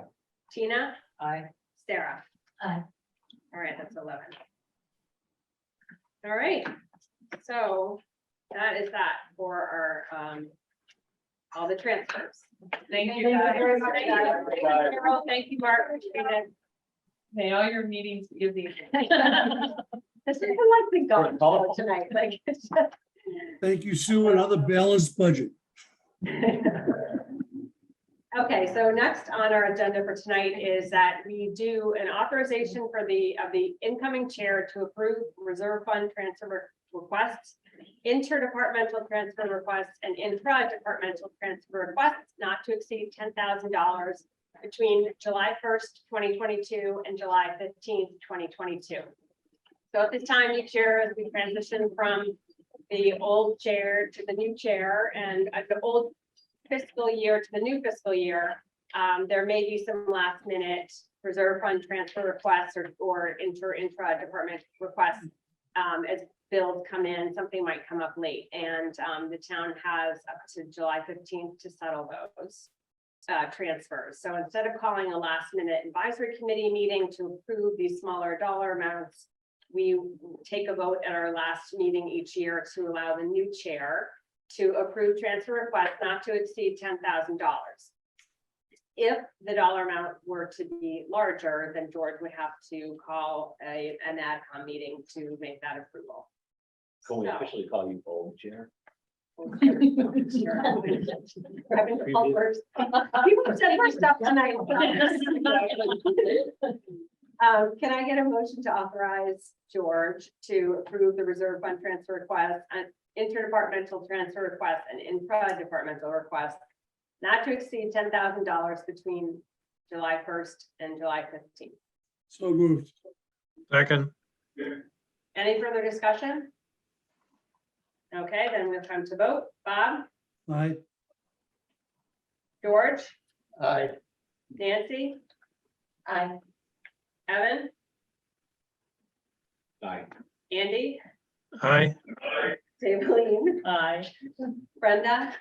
Speaker 1: Tina,
Speaker 2: Aye.
Speaker 1: Sarah.
Speaker 2: Aye.
Speaker 1: All right, that's 11. All right, so that is that for our, all the transfers.
Speaker 6: Thank you.
Speaker 1: Thank you very much,
Speaker 6: guys.
Speaker 1: guys. Thank you, Carol. Thank you, Mark. Appreciate it.
Speaker 6: May all your meetings be busy.
Speaker 1: This is like the golf show tonight, like. it's just-
Speaker 4: Thank you, Sue. Another balanced budget.
Speaker 1: Okay, so next on our agenda for tonight is that we do an authorization for the incoming chair to approve reserve fund transfer requests, interdepartmental transfer requests, and intra-departmental transfer requests not to exceed $10,000 between July 1st, 2022 and July 15th, 2022. So at this time, each year, as we transition from the old chair to the new chair and the old fiscal year to the new fiscal year, there may be some last minute reserve fund transfer requests or intra-department requests. As bills come in, something might come up late, and the town has up to July 15th to settle those transfers. So instead of calling a last minute advisory committee meeting to approve these smaller dollar amounts, we take a vote at our last meeting each year to allow the new chair to approve transfer requests not to exceed $10,000. If the dollar amount were to be larger, then George would have to call an AdCom meeting to make that approval.
Speaker 9: Can we
Speaker 1: So-
Speaker 9: officially call you old chair?
Speaker 1: I've been called first. People have said first stuff tonight. Can I get a motion to authorize George to approve the reserve fund transfer request, interdepartmental transfer request, and intra-departmental request not to exceed $10,000 between July 1st and July 15th?
Speaker 4: So moved.
Speaker 8: Second.
Speaker 1: Any further discussion? Okay, then we'll come to vote. Bob,
Speaker 4: Aye.
Speaker 1: George,
Speaker 5: Aye.
Speaker 1: Nancy,
Speaker 2: Aye.
Speaker 1: Evan,
Speaker 9: Aye.
Speaker 1: Andy,
Speaker 8: Aye.
Speaker 1: Daveline,
Speaker 6: Aye.
Speaker 1: Brenda,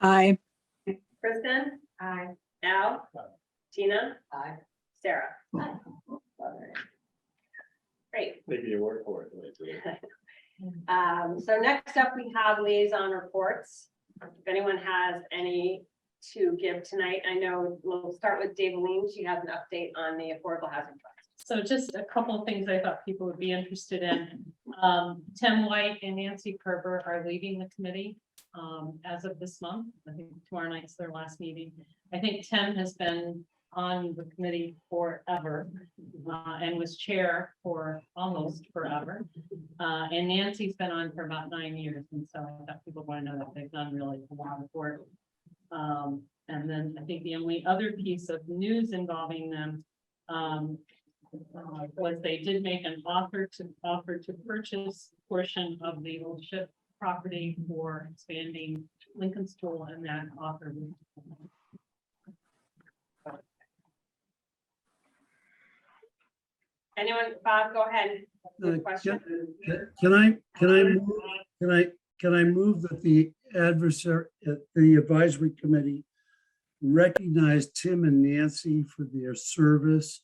Speaker 11: Aye.
Speaker 1: Kristen,
Speaker 2: Aye.
Speaker 1: Al, Tina,
Speaker 2: Aye.
Speaker 1: Sarah. Great.
Speaker 9: Taking your word for it.
Speaker 1: So next up, we have liaison reports. If anyone has any to give tonight, I know we'll start with Daveline. She has an update on the Affordable Housing Trust.
Speaker 6: So just a couple of things I thought people would be interested in. Tim White and Nancy Kerber are leaving the committee. as of this month. I think tomorrow night's their last meeting. I think Tim has been on the committee forever, and was chair for almost forever. And Nancy's been on for about 9 years, and so I thought people want to know that they've done really a lot of work. And then I think the only other piece of news involving them was they did make an offer to purchase portion of the old ship property for expanding Lincoln School, and that offer was
Speaker 1: Anyone, Bob, go ahead. Good question.
Speaker 4: Can I move that the advisory committee recognize Tim and Nancy for their service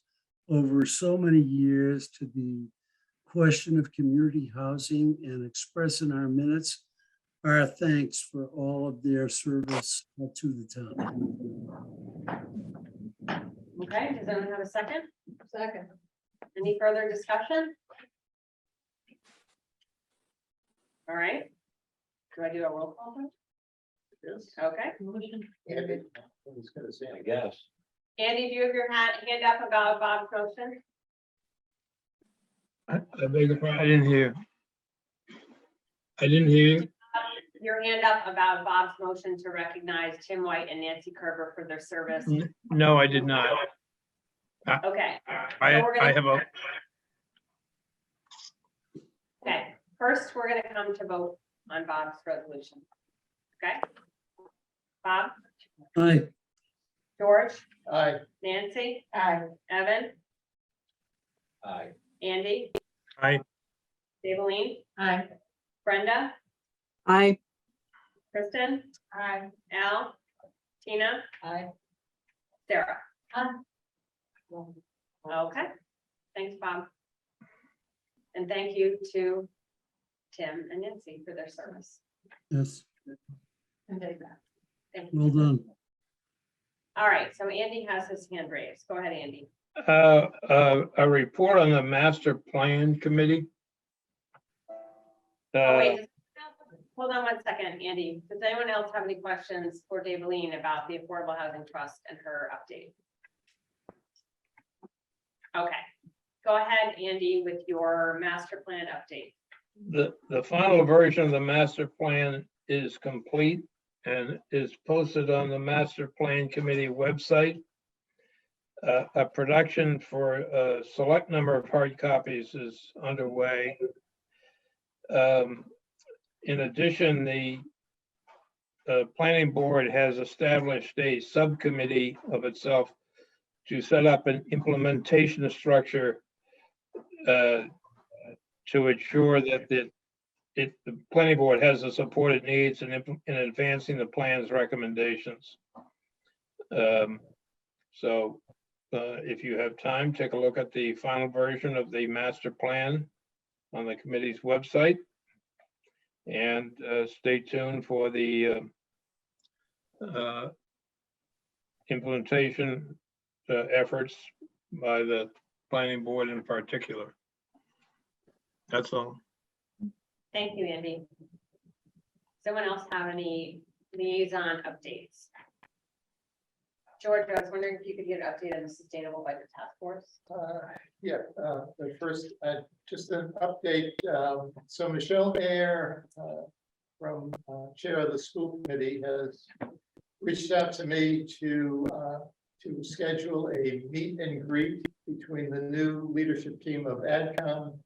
Speaker 4: over so many years to the question of community housing, and express in our minutes our thanks for all of their service to the town.
Speaker 1: Okay, does anyone have a second?
Speaker 2: Second.
Speaker 1: Any further discussion? All right. Do I do a roll call? vote?
Speaker 5: Yes.
Speaker 1: Okay.
Speaker 6: motion.
Speaker 5: Andy, I was gonna say,
Speaker 9: I guess.
Speaker 1: Andy, do you have your hand up about Bob's motion?
Speaker 8: I beg your pardon, I didn't hear. I didn't hear you.
Speaker 1: Your hand up about Bob's motion to recognize Tim White and Nancy Kerber for their service.
Speaker 8: No, I did not.
Speaker 1: Okay,
Speaker 8: I have a,
Speaker 1: okay. First, we're gonna come to vote on Bob's resolution. Okay? Bob,
Speaker 4: Aye.
Speaker 1: George,
Speaker 5: aye.
Speaker 1: Nancy,
Speaker 2: Aye.
Speaker 1: Evan,
Speaker 9: Aye.
Speaker 1: Andy.
Speaker 8: Aye.
Speaker 1: Daveline,
Speaker 6: Aye.
Speaker 1: Brenda,
Speaker 11: I,
Speaker 1: Kristen.
Speaker 2: Aye.
Speaker 1: Al, Tina,
Speaker 2: Aye.
Speaker 1: Sarah. Okay, thanks, Bob. And thank you to Tim and Nancy for their service.
Speaker 4: Yes,
Speaker 1: And Thank you.
Speaker 4: well done.
Speaker 1: All right, so Andy has his hand raised. Go ahead, Andy.
Speaker 8: a report on the master plan committee.
Speaker 1: Oh, wait, hold on 1 second, Andy. Does anyone else have any questions for Daveline about the Affordable Housing Trust and her update? Okay, go ahead, Andy, with your master plan update.
Speaker 8: The final version of the master plan is complete and is posted on the master plan committee website. A production for a select number of hard copies is underway. In addition, the planning board has established a subcommittee of itself to set up an implementation structure to ensure that the planning board has the support it needs in advancing the plan's recommendations. So if you have time, take a look at the final version of the master plan on the committee's website, and stay tuned for the implementation efforts by the planning board in particular. That's all.
Speaker 1: Thank you, Andy. Someone else have any liaison updates? George, I was wondering if you could get an update on the Sustainable Budget Task Force.
Speaker 5: But first, just an update. So Michelle Mayer, from Chair of the School Committee, has reached out to me to schedule a meet and greet between the new leadership team of AdCom,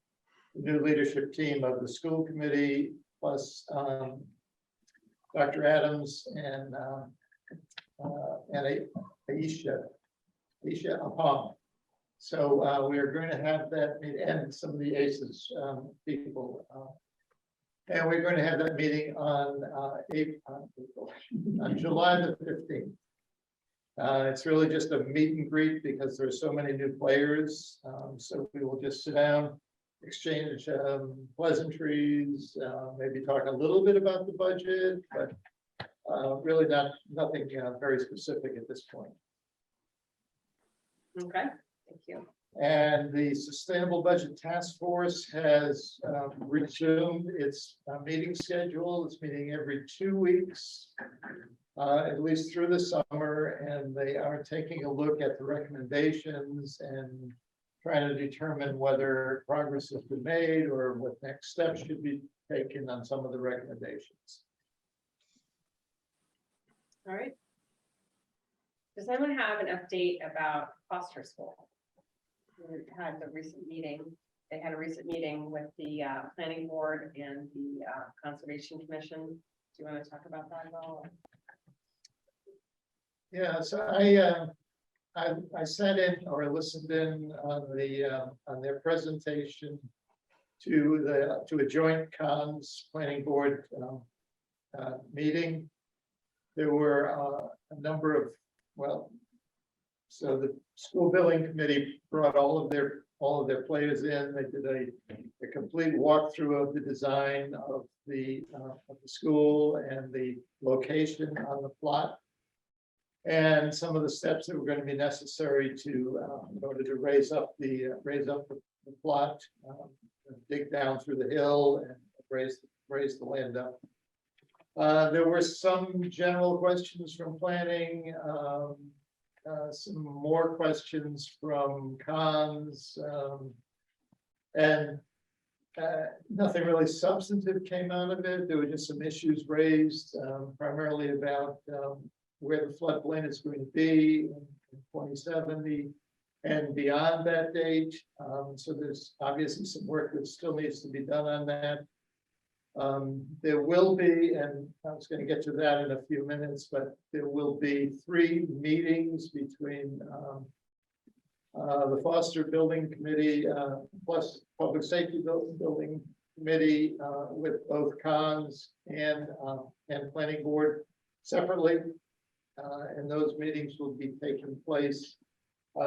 Speaker 5: the new leadership team of the school committee, plus Dr. Adams and Aisha Apam. So we are going to have that meet, and some of the ACES people. And we're going to have that meeting on July the 15th. It's really just a meet and greet because there's so many new players. So we will just sit down, exchange pleasantries, maybe talk a little bit about the budget, but really nothing very specific at this point.
Speaker 1: Okay, thank you.
Speaker 5: And the Sustainable Budget Task Force has resumed its meeting schedule. It's meeting every 2 weeks, at least through the summer, and they are taking a look at the recommendations and trying to determine whether progress has been made or what next steps should be taken on some of the recommendations.
Speaker 1: All right. Does anyone have an update about foster school? We had the recent meeting. They had a recent meeting with the planning board and the conservation commission. Do you want to talk about that at all?
Speaker 5: Yeah, so I sat in or listened in on their presentation to a joint cons planning board meeting. There were a number of, well, so the school building committee brought all of their players in. They did a complete walkthrough of the design of the school and the location on the plot, and some of the steps that were going to be necessary to in order to raise up the plot, dig down through the hill and raise the land up. There were some general questions from planning, some more questions from cons, and nothing really substantive came out of it. There were just some issues raised, primarily about where the floodplain is going to be in 2070 and beyond that date. So there's obviously some work that still needs to be done on that. There will be, and I was going to get to that in a few minutes, but there will be 3 meetings between the Foster Building Committee plus Public Safety Building Committee with both cons and Planning Board separately. And those meetings will be taking place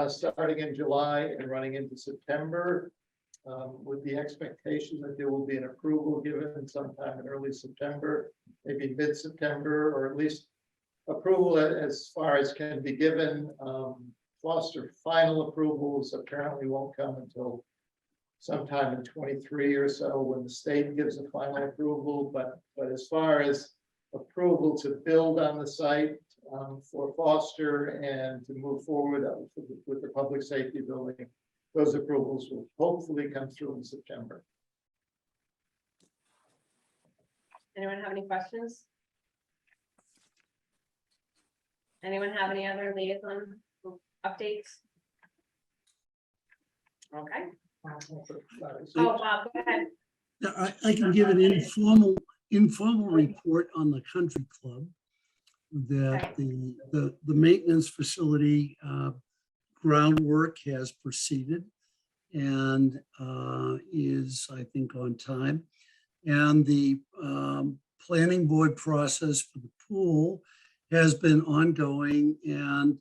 Speaker 5: starting in July and running into September. With the expectation that there will be an approval given sometime in early September, maybe mid-September, or at least approval as far as can be given. Foster final approvals apparently won't come until sometime in 23 or so when the state gives a final approval. But as far as approval to build on the site for Foster and to move forward with the public safety building, those approvals will hopefully come through in September.
Speaker 1: Anyone have any questions? Anyone have any other liaison updates? Okay. Oh, Bob, go ahead.
Speaker 4: Yeah, I can give an informal report on the country club that the maintenance facility groundwork has proceeded and is, I think, on time. And the planning board process for the pool has been ongoing and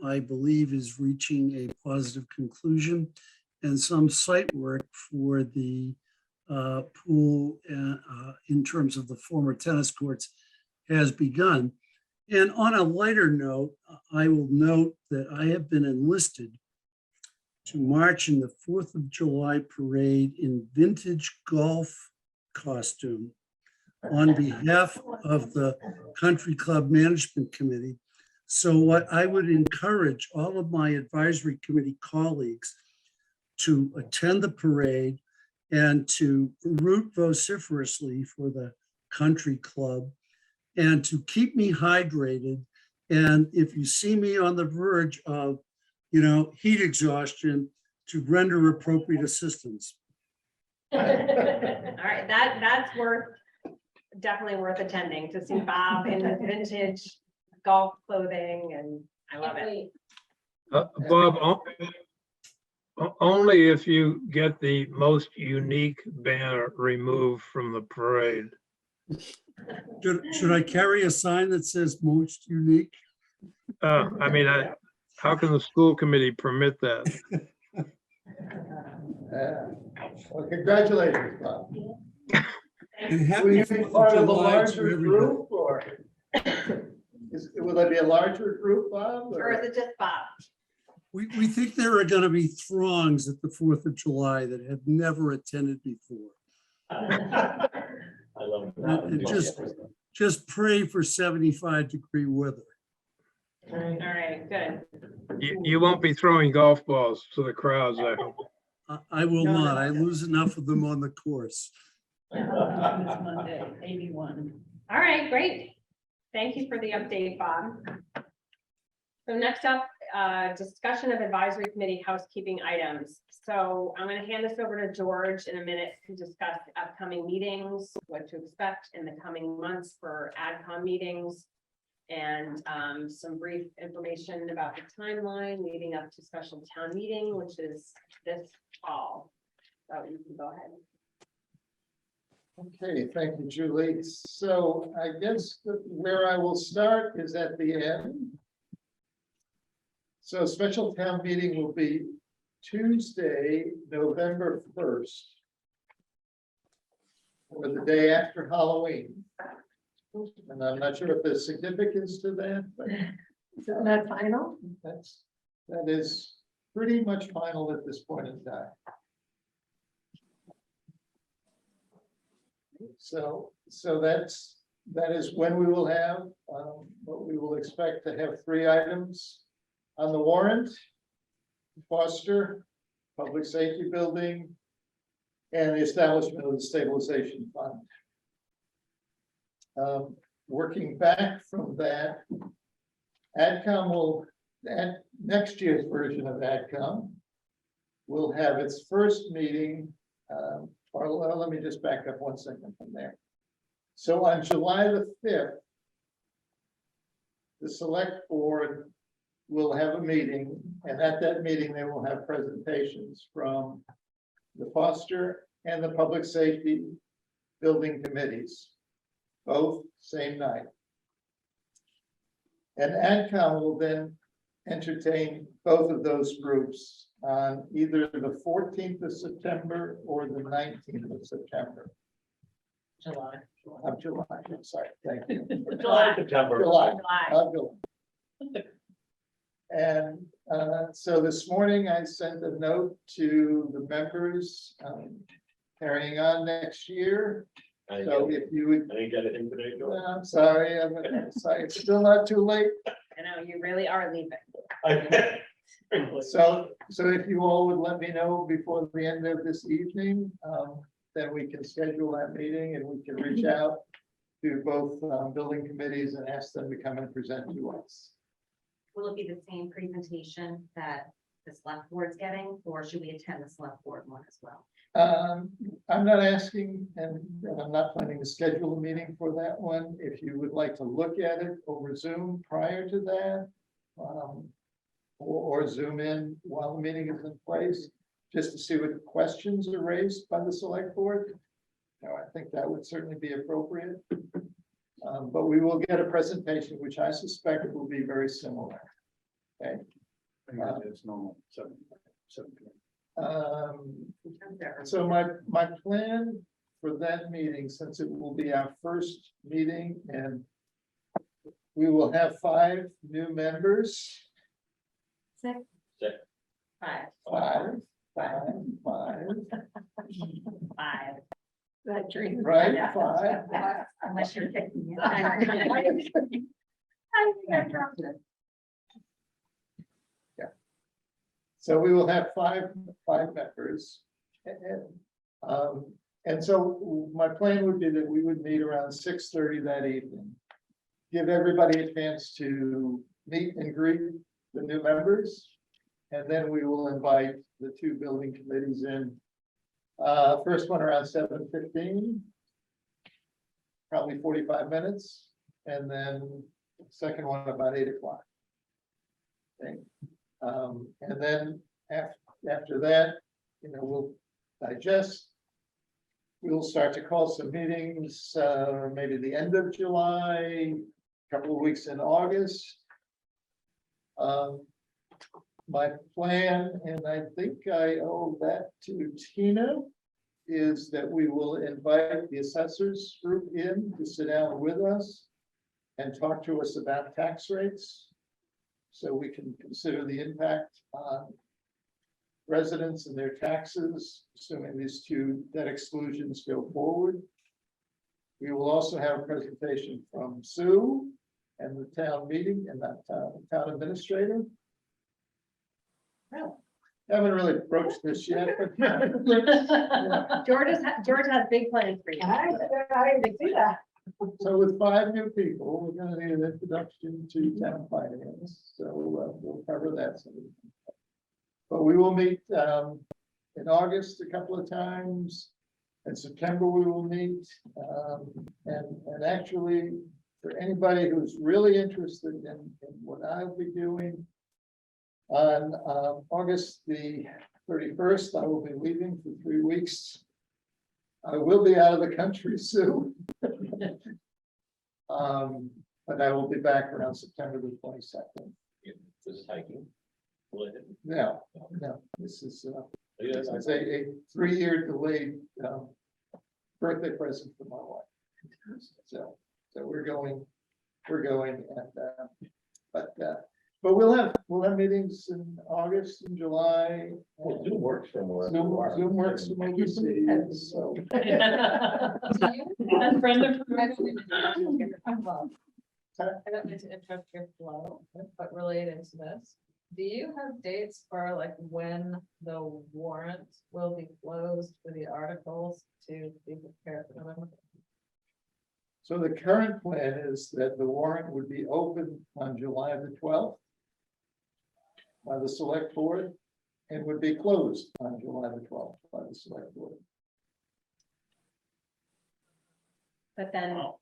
Speaker 4: I believe is reaching a positive conclusion. And some site work for the pool in terms of the former tennis courts has begun. And on a lighter note, I will note that I have been enlisted to march in the 4th of July parade in vintage golf costume on behalf of the Country Club Management Committee. So what I would encourage all of my advisory committee colleagues to attend the parade and to root vociferously for the country club and to keep me hydrated. And if you see me on the verge of, heat exhaustion, to render appropriate assistance.
Speaker 1: All right, that's definitely worth attending to see Bob in the vintage golf clothing, and I love it.
Speaker 8: Bob, only if you get the most unique banner removed from the parade.
Speaker 4: Should I carry a sign that says most unique?
Speaker 8: How can the school committee permit that?
Speaker 5: Well, congratulations, Bob.
Speaker 4: And
Speaker 5: Will
Speaker 4: happy
Speaker 5: you be
Speaker 4: 4th
Speaker 5: part of a
Speaker 4: July to
Speaker 5: larger
Speaker 4: everybody.
Speaker 5: group, or will there be a larger group, Bob?
Speaker 1: Or is it just Bob?
Speaker 4: We think there are gonna be throngs at the 4th of July that have never attended before.
Speaker 9: I love that.
Speaker 4: And just pray for 75-degree weather.
Speaker 1: All right, good.
Speaker 8: You won't be throwing golf balls to the crowds, I hope.
Speaker 4: I will
Speaker 1: No, no,
Speaker 4: not.
Speaker 1: no.
Speaker 4: I lose enough of them on the course.
Speaker 6: This Monday, 81.
Speaker 1: All right, great. Thank you for the update, Bob. So next up, discussion of advisory committee housekeeping items. So I'm going to hand this over to George in a minute to discuss upcoming meetings, what to expect in the coming months for AdCom meetings, and some brief information about the timeline leading up to special town meeting, which is this fall. So you can go ahead.
Speaker 5: Okay, thank you, Julie. So I guess where I will start is at the end. So special town meeting will be Tuesday, November 1st. Or the day after Halloween. And I'm not sure if there's significance to that, but
Speaker 2: Isn't that final?
Speaker 5: that is pretty much final at this point in time. So that is when we will have, what we will expect to have 3 items on the warrant: foster, public safety building, and the establishment of the stabilization fund. Working back from that, AdCom will, next year's version of AdCom will have its first meeting, or let me just back up 1 second from there. So on July the 5th, the select board will have a meeting, and at that meeting, they will have presentations from the foster and the public safety building committees, both same night. And AdCom will then entertain both of those groups on either the 14th of September or the 19th of September.
Speaker 6: July.
Speaker 5: Of July, I'm sorry, thank you.
Speaker 1: July.
Speaker 9: September.
Speaker 5: July.
Speaker 1: July.
Speaker 5: Of July. And so this morning I sent a note to the members carrying on next year.
Speaker 9: I
Speaker 5: So if you would,
Speaker 9: didn't get it in today, Joe.
Speaker 5: I'm sorry, sorry, it's still not too late.
Speaker 1: I know, you really are leaving.
Speaker 5: So if you all would let me know before the end of this evening, then we can schedule that meeting and we can reach out to both building committees and ask them to come and present to us.
Speaker 12: Will it be the same presentation that the select board's getting, or should we attend the select board one as well?
Speaker 5: I'm not asking, and I'm not planning to schedule a meeting for that one. If you would like to look at it over Zoom prior to that, or Zoom in while the meeting is in place, just to see what questions are raised by the select board, I think that would certainly be appropriate. But we will get a presentation, which I suspect will be very similar. Okay.
Speaker 3: It's normal, 7 p.m.
Speaker 5: So my plan for that meeting, since it will be our first meeting and we will have 5 new members.
Speaker 12: 6. 5.
Speaker 5: 5.
Speaker 2: That dream.
Speaker 5: Right,
Speaker 12: Yeah.
Speaker 5: 5.
Speaker 12: Unless you're picking it.
Speaker 5: So we will have five members. And so my plan would be that we would meet around 6:30 that evening. Give everybody a chance to meet and greet the new members. And then we will invite the 2 building committees in. First one around 7:15. Probably 45 minutes. And then second one about 8 o'clock. Okay. And then after that, we'll digest. We'll start to call some meetings, maybe the end of July, a couple of weeks in August. My plan, and I think I owe that to Tina, is that we will invite the assessors group in to sit down with us and talk to us about tax rates. so we can consider the impact on residents and their taxes, assuming these two debt exclusions go forward. We will also have a presentation from Sue and the town meeting and that town administrator. Well, haven't really broached this yet, but
Speaker 1: George has big plans for you.
Speaker 7: I didn't see that.
Speaker 5: so with 5 new people, we're gonna need an introduction to town finance, so we'll cover that. But we will meet in August a couple of times. In September, we will meet. And actually, for anybody who's really interested in what I'll be doing, on August the 31st, I will be leaving for 3 weeks. I will be out of the country soon. But I will be back around September the 22nd.
Speaker 9: This is hiking.
Speaker 5: No, this is it's a 3-year delayed birthday present for my wife. So we're going and but we'll have meetings in August and July.
Speaker 9: Well, Zoom works from where.
Speaker 5: Zoom works from overseas, so.
Speaker 6: And Brenda.
Speaker 2: I don't mean to interrupt your flow, but related to this, do you have dates for like when the warrant will be closed for the articles to be prepared for November?
Speaker 5: So the current plan is that the warrant would be open on July the 12th by the select board and would be closed on July the 12th by the select board.
Speaker 1: But then
Speaker 9: I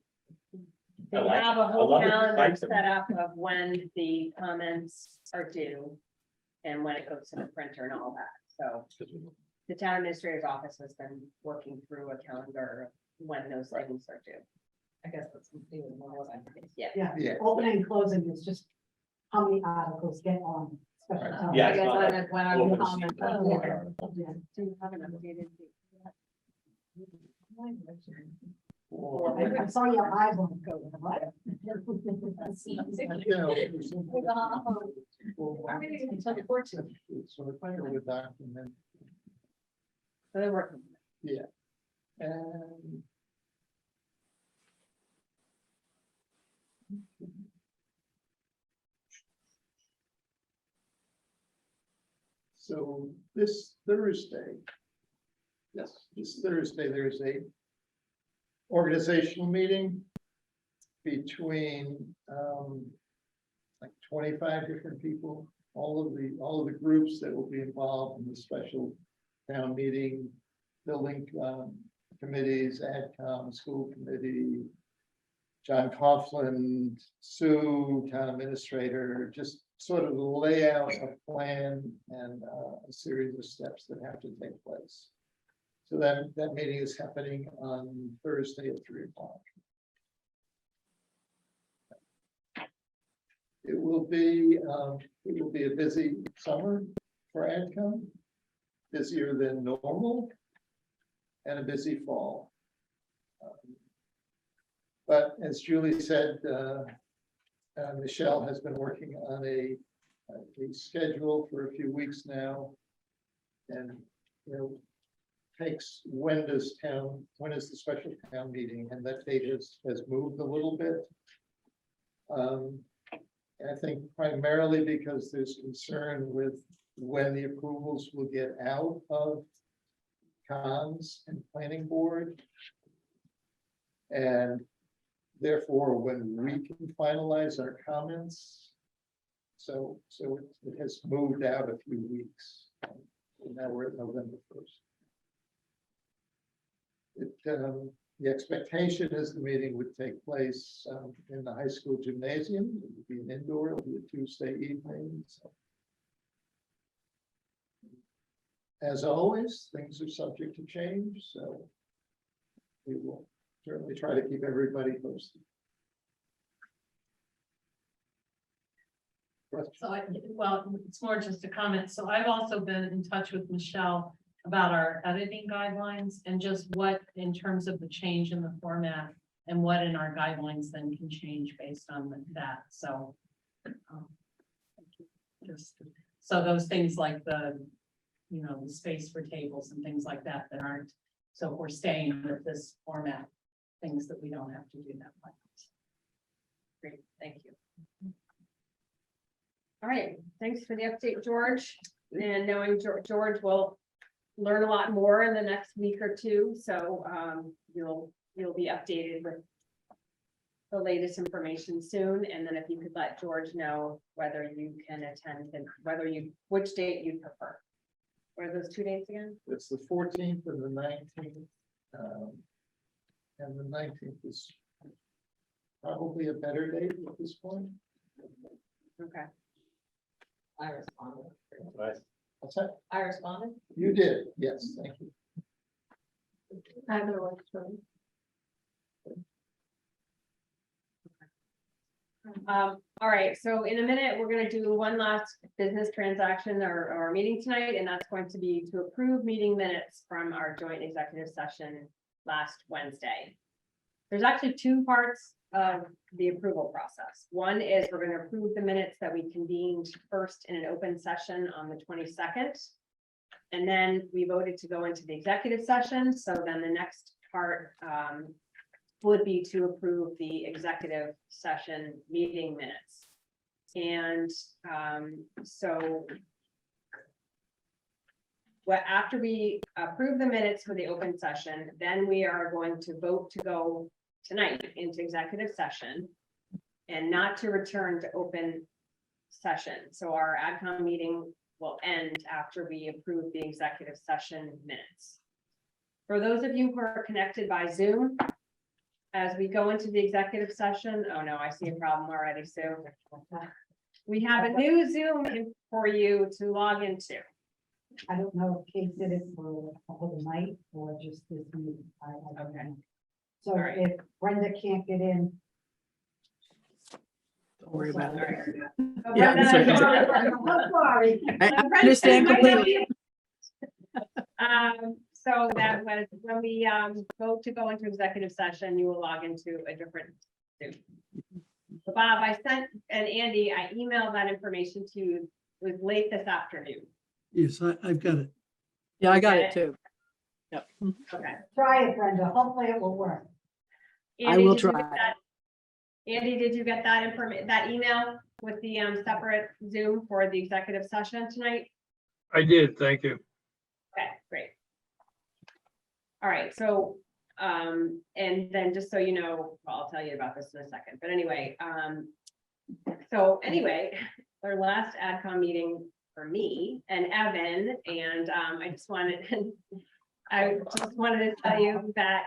Speaker 1: they
Speaker 9: like
Speaker 1: have
Speaker 9: it.
Speaker 1: a
Speaker 9: I
Speaker 1: whole
Speaker 9: love it.
Speaker 1: calendar
Speaker 9: Like them.
Speaker 1: set up of when the comments are due and when it goes to the printer and all that. So the town administrator's office has been working through a calendar of when those things are due.
Speaker 2: I guess that's even more what I'm.
Speaker 1: Yeah.
Speaker 5: Yeah.
Speaker 7: Opening and closing is just how many articles get on. special
Speaker 5: Right.
Speaker 7: town.
Speaker 9: Yeah,
Speaker 2: I
Speaker 9: it's
Speaker 2: guess
Speaker 9: not
Speaker 2: I
Speaker 9: like
Speaker 2: meant when I
Speaker 9: open
Speaker 2: was
Speaker 9: season.
Speaker 2: commenting.
Speaker 7: Yeah.
Speaker 1: Do you have an updated date for that?
Speaker 7: I saw your eyes on the code. What?
Speaker 5: You know, it's sort of kind of a document.
Speaker 1: So they're working.
Speaker 5: And so this Thursday, yes, this Thursday, there's a organizational meeting between like 25 different people, all of the groups that will be involved in the special town meeting, building committees, AdCom, school committee, John Coughlin, Sue, town administrator, just sort of lay out a plan and a series of steps that have to take place. So that meeting is happening on Thursday at 3 o'clock. It will be a busy summer for AdCom, busier than normal, and a busy fall. But as Julie said, Michelle has been working on a schedule for a few weeks now. And, you know, takes when is the special town meeting, and that date has moved a little bit. I think primarily because there's concern with when the approvals will get out of cons and planning board. And therefore, when we can finalize our comments. So it has moved out a few weeks. And now we're at November 1st. The expectation is the meeting would take place in the high school gymnasium. It would be an indoor, it would be a Tuesday evening. So. As always, things are subject to change, so we will certainly try to keep everybody posted.
Speaker 6: So it's more just a comment. So I've also been in touch with Michelle about our editing guidelines and just what, in terms of the change in the format and what in our guidelines then can change based on that. So just, so those things like the, the space for tables and things like that that aren't, so if we're staying with this format, things that we don't have to do that way.
Speaker 1: Great, thank you. All right, thanks for the update, George. And knowing George will learn a lot more in the next week or two, so you'll be updated with the latest information soon, and then if you could let George know whether you can attend and which date you prefer. What are those 2 dates again?
Speaker 5: It's the 14th and the 19th. And the 19th is probably a better date at this point.
Speaker 1: Okay.
Speaker 10: I responded.
Speaker 5: What's that?
Speaker 10: I responded.
Speaker 5: You did, yes, thank you.
Speaker 2: Either works for me.
Speaker 1: All right, so in a minute, we're gonna do one last business transaction or meeting tonight, and that's going to be to approve meeting minutes from our joint executive session last Wednesday. There's actually two parts of the approval process. One is we're gonna approve the minutes that we convened first in an open session on the 22nd. And then we voted to go into the executive session, so then the next part would be to approve the executive session meeting minutes. And so after we approve the minutes for the open session, then we are going to vote to go tonight into executive session and not to return to open session. So our AdCom meeting will end after we approve the executive session minutes. For those of you who are connected by Zoom, as we go into the executive session, oh no, I see a problem already, Sue. We have a new Zoom for you to log into.
Speaker 7: I don't know if Kate did it for a whole night or just this meeting. I don't
Speaker 1: Okay.
Speaker 7: know. So
Speaker 1: All right.
Speaker 7: if Brenda can't get in.
Speaker 11: Don't worry about it.
Speaker 1: Oh,
Speaker 11: Yeah,
Speaker 1: Brenda,
Speaker 11: it's okay.
Speaker 7: I'm sorry.
Speaker 11: I understand completely.
Speaker 1: So that was when we vote to go into executive session, you will log into a different Zoom. So Bob, I sent, and Andy, I emailed that information to you. It was late this afternoon.
Speaker 4: Yes, I've got it.
Speaker 11: Yeah, I got it too. Yep.
Speaker 1: Okay.
Speaker 7: Try it, Brenda. Hopefully it will work.
Speaker 1: Andy,
Speaker 11: will
Speaker 1: did you get
Speaker 11: try.
Speaker 1: that? Andy, did you get that that email with the separate Zoom for the executive session tonight?
Speaker 8: I did, thank you.
Speaker 1: Okay, great. All right, so, and then just so you know, well, I'll tell you about this in a second, but anyway, so anyway, our last AdCom meeting for me and Evan, and I just wanted to tell you that,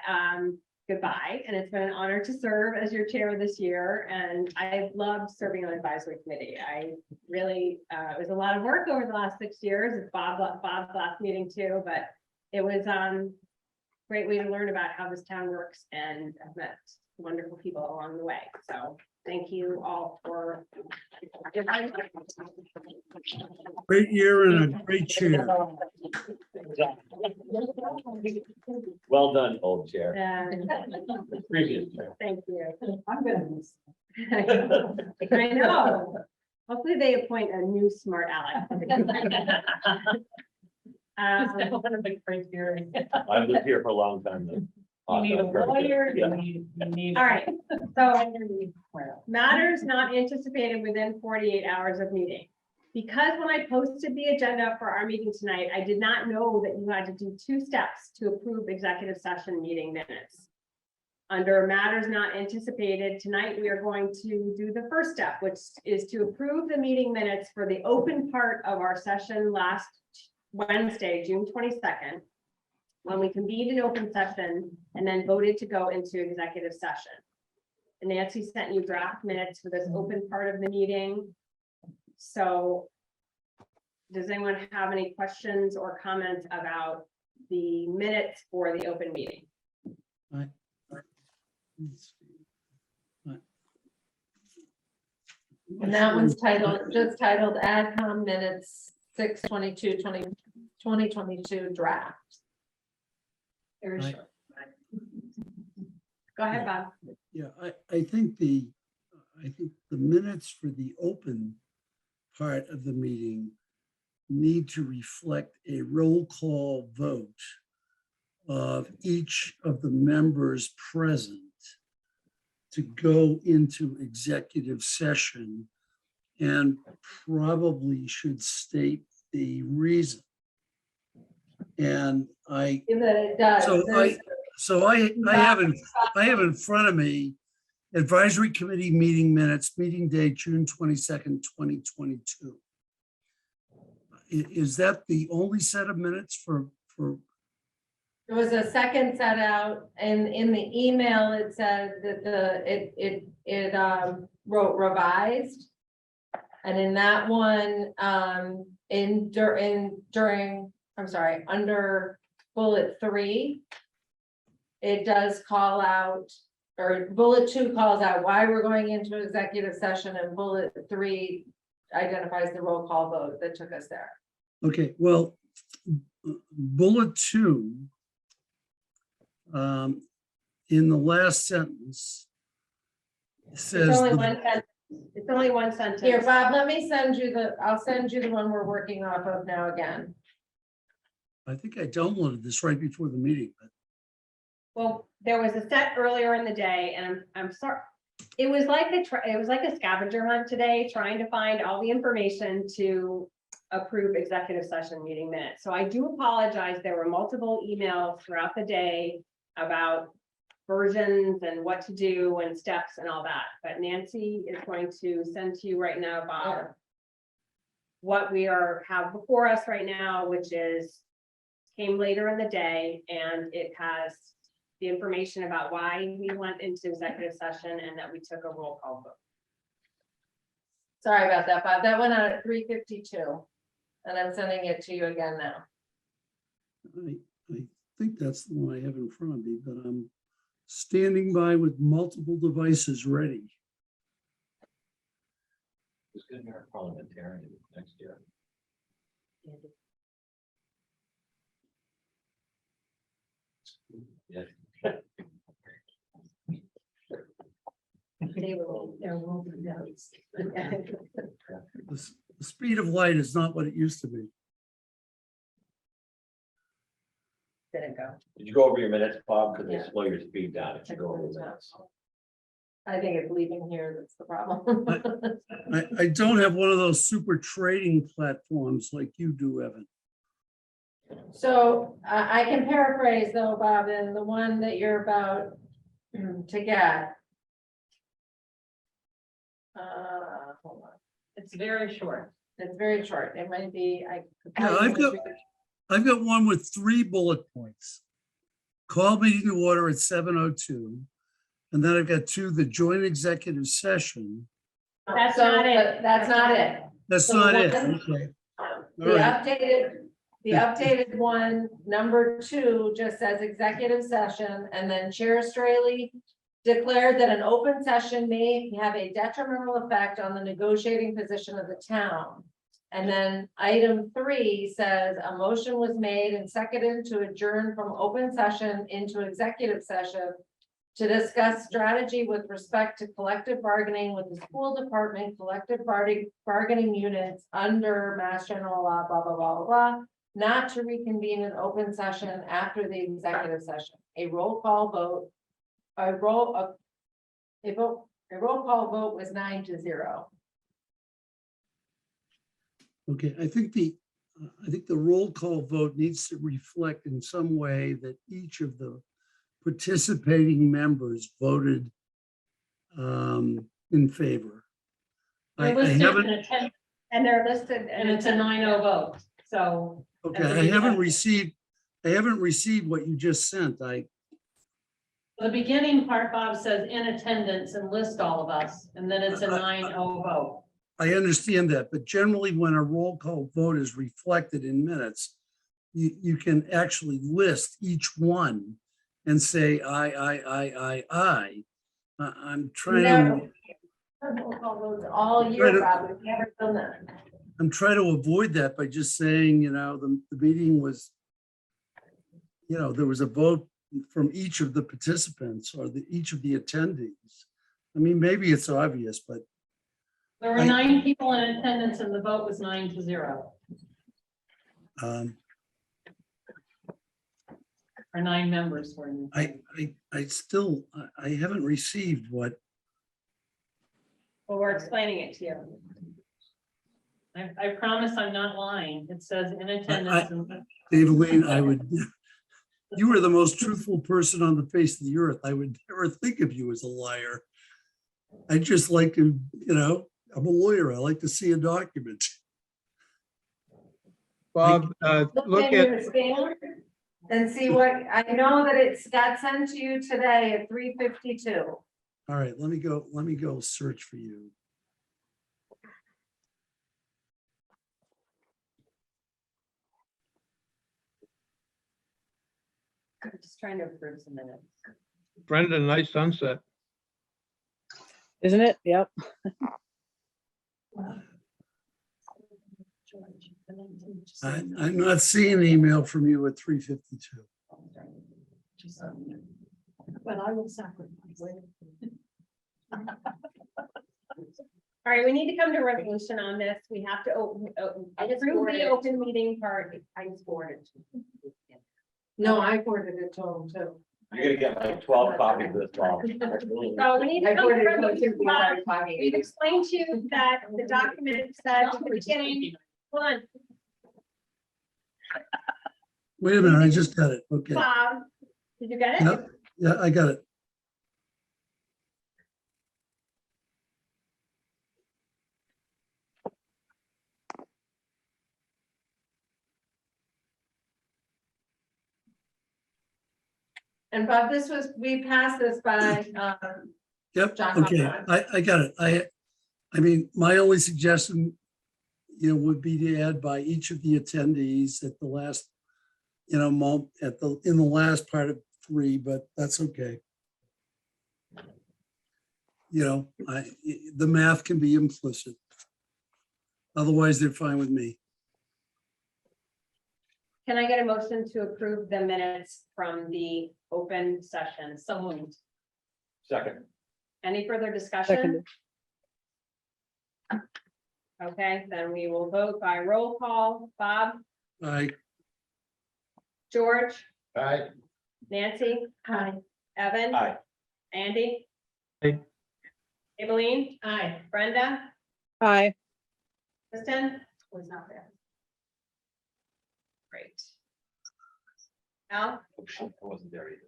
Speaker 1: goodbye, and it's been an honor to serve as your chair this year, and I've loved serving on advisory committee. I really, it was a lot of work over the last 6 years. It's Bob's last meeting too, but it was great way to learn about how this town works, and I've met wonderful people along the way. So thank you all for.
Speaker 4: Great year and a great chair.
Speaker 9: Well done, old chair. Previous chair.
Speaker 1: Thank you.
Speaker 7: I'm gonna miss.
Speaker 1: I know. Hopefully they appoint a new smart aleck.
Speaker 6: One of the criteria.
Speaker 9: I've lived here for a long time. though.
Speaker 6: You need a
Speaker 9: Awesome.
Speaker 6: lawyer,
Speaker 9: Yeah.
Speaker 6: you need.
Speaker 1: All right, so matters not anticipated within 48 hours of meeting. Because when I posted the agenda for our meeting tonight, I did not know that you had to do 2 steps to approve executive session meeting minutes. Under matters not anticipated, tonight we are going to do the first step, which is to approve the meeting minutes for the open part of our session last Wednesday, June 22nd, when we convened an open session and then voted to go into executive session. And Nancy sent you draft minutes for this open part of the meeting. So does anyone have any questions or comments about the minutes for the open meeting?
Speaker 2: And that one's just titled AdCom minutes 6/22/2022 draft. Very
Speaker 4: Right.
Speaker 2: short.
Speaker 1: Go ahead, Bob.
Speaker 4: Yeah, I think the minutes for the open part of the meeting need to reflect a roll call vote of each of the members present to go into executive session, and probably should state the reason. And I,
Speaker 2: That it does.
Speaker 4: so I have in front of me advisory committee meeting minutes, meeting date, June 22nd, 2022. Is that the only set of minutes for,
Speaker 2: There was a second set out, and in the email, it said that it wrote revised. And in that one, under bullet 3, it does call out, or bullet 2 calls out why we're going into executive session, and bullet 3 identifies the roll call vote that took us there.
Speaker 4: okay, well, bullet 2, in the last sentence, says,
Speaker 1: It's only one sentence. It's only one sentence.
Speaker 2: Here, Bob, let me send you I'll send you the one we're working off of now again.
Speaker 4: I think I downloaded this right before the meeting, but
Speaker 1: Well, there was a set earlier in the day, and I'm sorry. It was like a scavenger hunt today, trying to find all the information to approve executive session meeting minutes. So I do apologize. There were multiple emails throughout the day about versions and what to do and steps and all that. But Nancy is going to send to you right now, Bob, what we have before us right now, which came later in the day, and it has the information about why we went into executive session and that we took a roll call vote.
Speaker 2: Sorry about that, Bob. That went out at 3:52, and I'm sending it to you again now.
Speaker 4: I think that's the one I have in front of me, but I'm standing by with multiple devices ready.
Speaker 9: Who's gonna be our parliamentarian next year? Yeah.
Speaker 4: The speed of light is not what it used to be.
Speaker 2: Didn't go.
Speaker 9: Did you go over your minutes, Bob? Because
Speaker 2: Yeah.
Speaker 9: they slow your speed down if you go over the minutes.
Speaker 2: I think it's leaving here that's the problem.
Speaker 4: I don't have one of those super trading platforms like you do, Evan.
Speaker 2: So I can paraphrase though, Bob, and the one that you're about to get. Hold on.
Speaker 6: It's very short.
Speaker 2: It's very short. It might be,
Speaker 4: Yeah, I've got one with 3 bullet points. Call meeting to order at 7:02. And then I've got 2, the joint executive session.
Speaker 1: That's not it.
Speaker 2: That's not it.
Speaker 4: That's
Speaker 2: So
Speaker 4: not it.
Speaker 2: one-
Speaker 4: Okay.
Speaker 2: The
Speaker 4: All right.
Speaker 2: updated one, number 2, just says executive session, and then Chair Straley declared that an open session may have a detrimental effect on the negotiating position of the town. And then item 3 says a motion was made and seconded to adjourn from open session into executive session to discuss strategy with respect to collective bargaining with the school department, collective bargaining units under Mass General Law, blah, blah, blah, blah, blah, not to reconvene an open session after the executive session. A roll call vote was 9-0.
Speaker 4: Okay, I think the roll call vote needs to reflect in some way that each of the participating members voted in favor.
Speaker 6: They're
Speaker 4: I
Speaker 6: listed
Speaker 4: haven't,
Speaker 6: in a 10
Speaker 1: And they're listed.
Speaker 6: and it's a 9-0 vote, so.
Speaker 4: okay, I haven't received what you just sent.
Speaker 6: The beginning part, Bob says in attendance and list all of us, and then it's a 9-0 vote.
Speaker 4: I understand that, but generally when a roll call vote is reflected in minutes, you can actually list each one and say, I. I'm trying to.
Speaker 2: Roll call votes all year, Rob, we've never done that.
Speaker 4: I'm trying to avoid that by just saying, the meeting was, there was a vote from each of the participants or each of the attendees. I mean, maybe it's obvious, but
Speaker 6: There were 9 people in attendance and the vote was 9-0, or 9 members were in.
Speaker 4: I still, I haven't received what,
Speaker 1: Well, we're explaining it to you.
Speaker 6: I promise I'm not lying. It says in attendance. and-
Speaker 4: Eveline, I would, you are the most truthful person on the face of the earth. I would never think of you as a liar. I just like to, I'm a lawyer. I like to see a document.
Speaker 8: Bob, look
Speaker 2: in
Speaker 8: at,
Speaker 2: your spam and see what, I know that it's got sent to you today at 3:52.
Speaker 4: All right, let me go search for you.
Speaker 1: I'm just trying to approve some minutes.
Speaker 8: Brenda, nice sunset.
Speaker 11: Isn't it? Yep.
Speaker 4: I'm not seeing an email from you at 3:52.
Speaker 7: But I will sacrifice.
Speaker 1: All right, we need to come to a resolution on this. We have to approve the open meeting part. I just forwarded.
Speaker 2: No, I forwarded it to him too.
Speaker 9: You're gonna get like 12 copies of this, Bob.
Speaker 1: So we need to
Speaker 2: I
Speaker 1: come to
Speaker 2: forwarded
Speaker 1: a
Speaker 2: it to him
Speaker 1: resolution.
Speaker 2: too.
Speaker 1: Bob, we've explained to you that the document said at the beginning, hold on,
Speaker 4: Wait a minute, I just got it. Okay.
Speaker 1: Bob, did you get it?
Speaker 4: Yep. Yeah, I got it.
Speaker 2: And Bob, we passed this by,
Speaker 4: Yep,
Speaker 2: John
Speaker 4: okay,
Speaker 2: Hoffman.
Speaker 4: I got it. I mean, my only suggestion, would be to add by each of the attendees at the last, in the last part of 3, but that's okay. The math can be implicit. Otherwise, they're fine with me.
Speaker 1: Can I get a motion to approve the minutes from the open session? So moved.
Speaker 9: Second.
Speaker 1: Any further discussion?
Speaker 11: Seconded.
Speaker 1: Okay, then we will vote by roll call. Bob,
Speaker 4: I,
Speaker 1: George,
Speaker 5: Aye.
Speaker 1: Nancy. Hi. Evan.
Speaker 9: Aye.
Speaker 1: Andy.
Speaker 8: Aye.
Speaker 1: Eveline.
Speaker 2: Aye.
Speaker 1: Brenda.
Speaker 11: Aye.
Speaker 1: Kristen. Was not there. Great. Al,
Speaker 9: Oh, shit, I wasn't there either.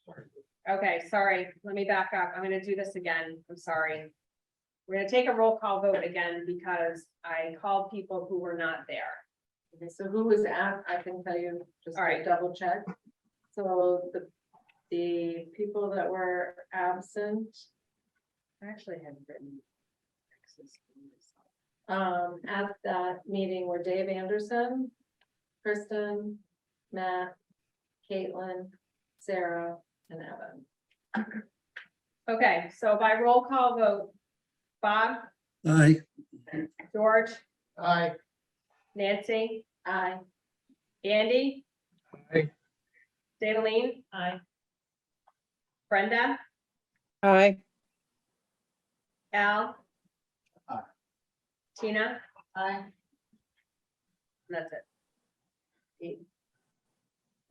Speaker 9: Sorry.
Speaker 1: okay, sorry, let me back up. I'm gonna do this again. I'm sorry. We're gonna take a roll call vote again because I called people who were not there.
Speaker 2: Okay, so who was at, I can tell you, just
Speaker 1: All right.
Speaker 2: to double check. So the people that were absent,
Speaker 1: I actually had written.
Speaker 2: at that meeting were Dave Anderson, Kristen, Matt, Caitlin, Sarah, and Evan.
Speaker 1: Okay, so by roll call vote, Bob,
Speaker 4: I,
Speaker 1: George,
Speaker 5: Aye.
Speaker 1: Nancy,
Speaker 2: Aye.
Speaker 1: Andy.
Speaker 8: Aye.
Speaker 1: Daleen. Aye. Brenda,
Speaker 11: Aye.
Speaker 1: Al.
Speaker 5: Aye.
Speaker 1: Tina. Aye. That's it. Eight.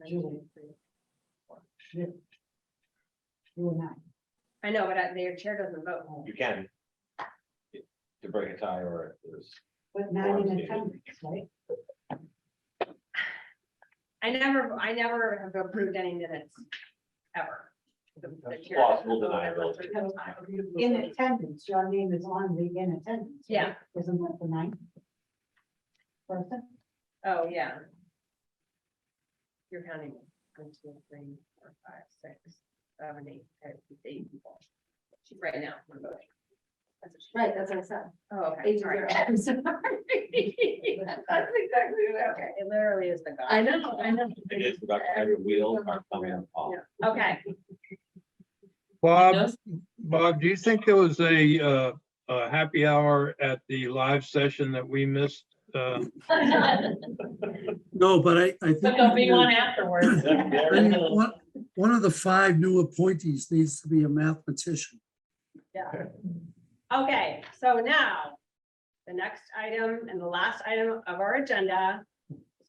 Speaker 7: Julie. You and I.
Speaker 1: I know, but their chair doesn't vote.
Speaker 9: You can. To break a tie or if there's.
Speaker 7: But 9 in attendance, right?
Speaker 1: I never have approved any minutes, ever. The chair
Speaker 9: Plausible
Speaker 1: doesn't vote
Speaker 9: deniability.
Speaker 1: every time.
Speaker 7: In attendance, your name is on the in attendance. right?
Speaker 1: Yeah.
Speaker 7: Isn't that the 9th person?
Speaker 1: Oh, yeah. You're counting 1, 2, 3, 4, 5, 6, 7, 8, 8 people. She's right now. we're voting. That's what she-
Speaker 2: Right, that's what I said.
Speaker 1: Oh, okay,
Speaker 2: 8 to
Speaker 1: sorry.
Speaker 2: 0. I'm sorry. That's exactly what, okay.
Speaker 1: It literally is the God.
Speaker 2: I know.
Speaker 9: It is, we got every wheel are coming off.
Speaker 1: Okay,
Speaker 8: Bob, do you think there was a happy hour at the live session that we missed?
Speaker 4: no, but I think.
Speaker 6: But there'll be one afterwards.
Speaker 4: I think one of the 5 new appointees needs to be a mathematician.
Speaker 1: yeah. Okay, so now, the next item and the last item of our agenda.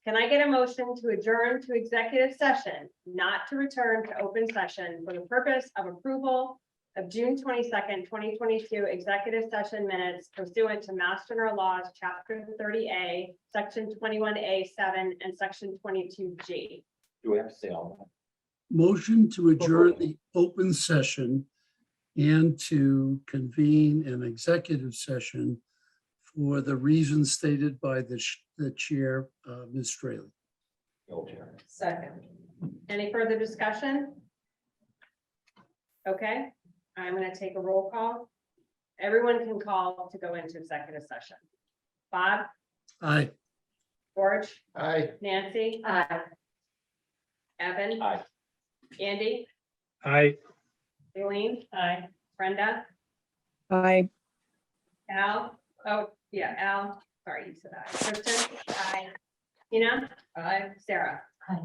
Speaker 1: Can I get a motion to adjourn to executive session, not to return to open session for the purpose of approval of June 22nd, 2022 executive session minutes pursuant to Mass General Laws, Chapter 30A, Section 21A7, and Section 22G.
Speaker 9: Do we have to say all
Speaker 4: Motion to adjourn the open session and to convene an executive session for the reasons stated by the chair, Ms. Straley.
Speaker 9: that? The old chair.
Speaker 10: Second.
Speaker 1: Any further discussion? Okay, I'm gonna take a roll call. Everyone can call to go into executive session. Bob,
Speaker 4: Aye.
Speaker 1: George,
Speaker 5: Aye.
Speaker 1: Nancy,
Speaker 10: Aye.
Speaker 1: Evan,
Speaker 9: Aye.
Speaker 1: Andy,
Speaker 8: I.
Speaker 1: Eileen, Brenda,
Speaker 11: Aye.
Speaker 1: Al, oh, yeah, Al, sorry, you said aye. Kristen, aye. Tina,
Speaker 10: Aye.
Speaker 1: Sarah.
Speaker 10: Aye.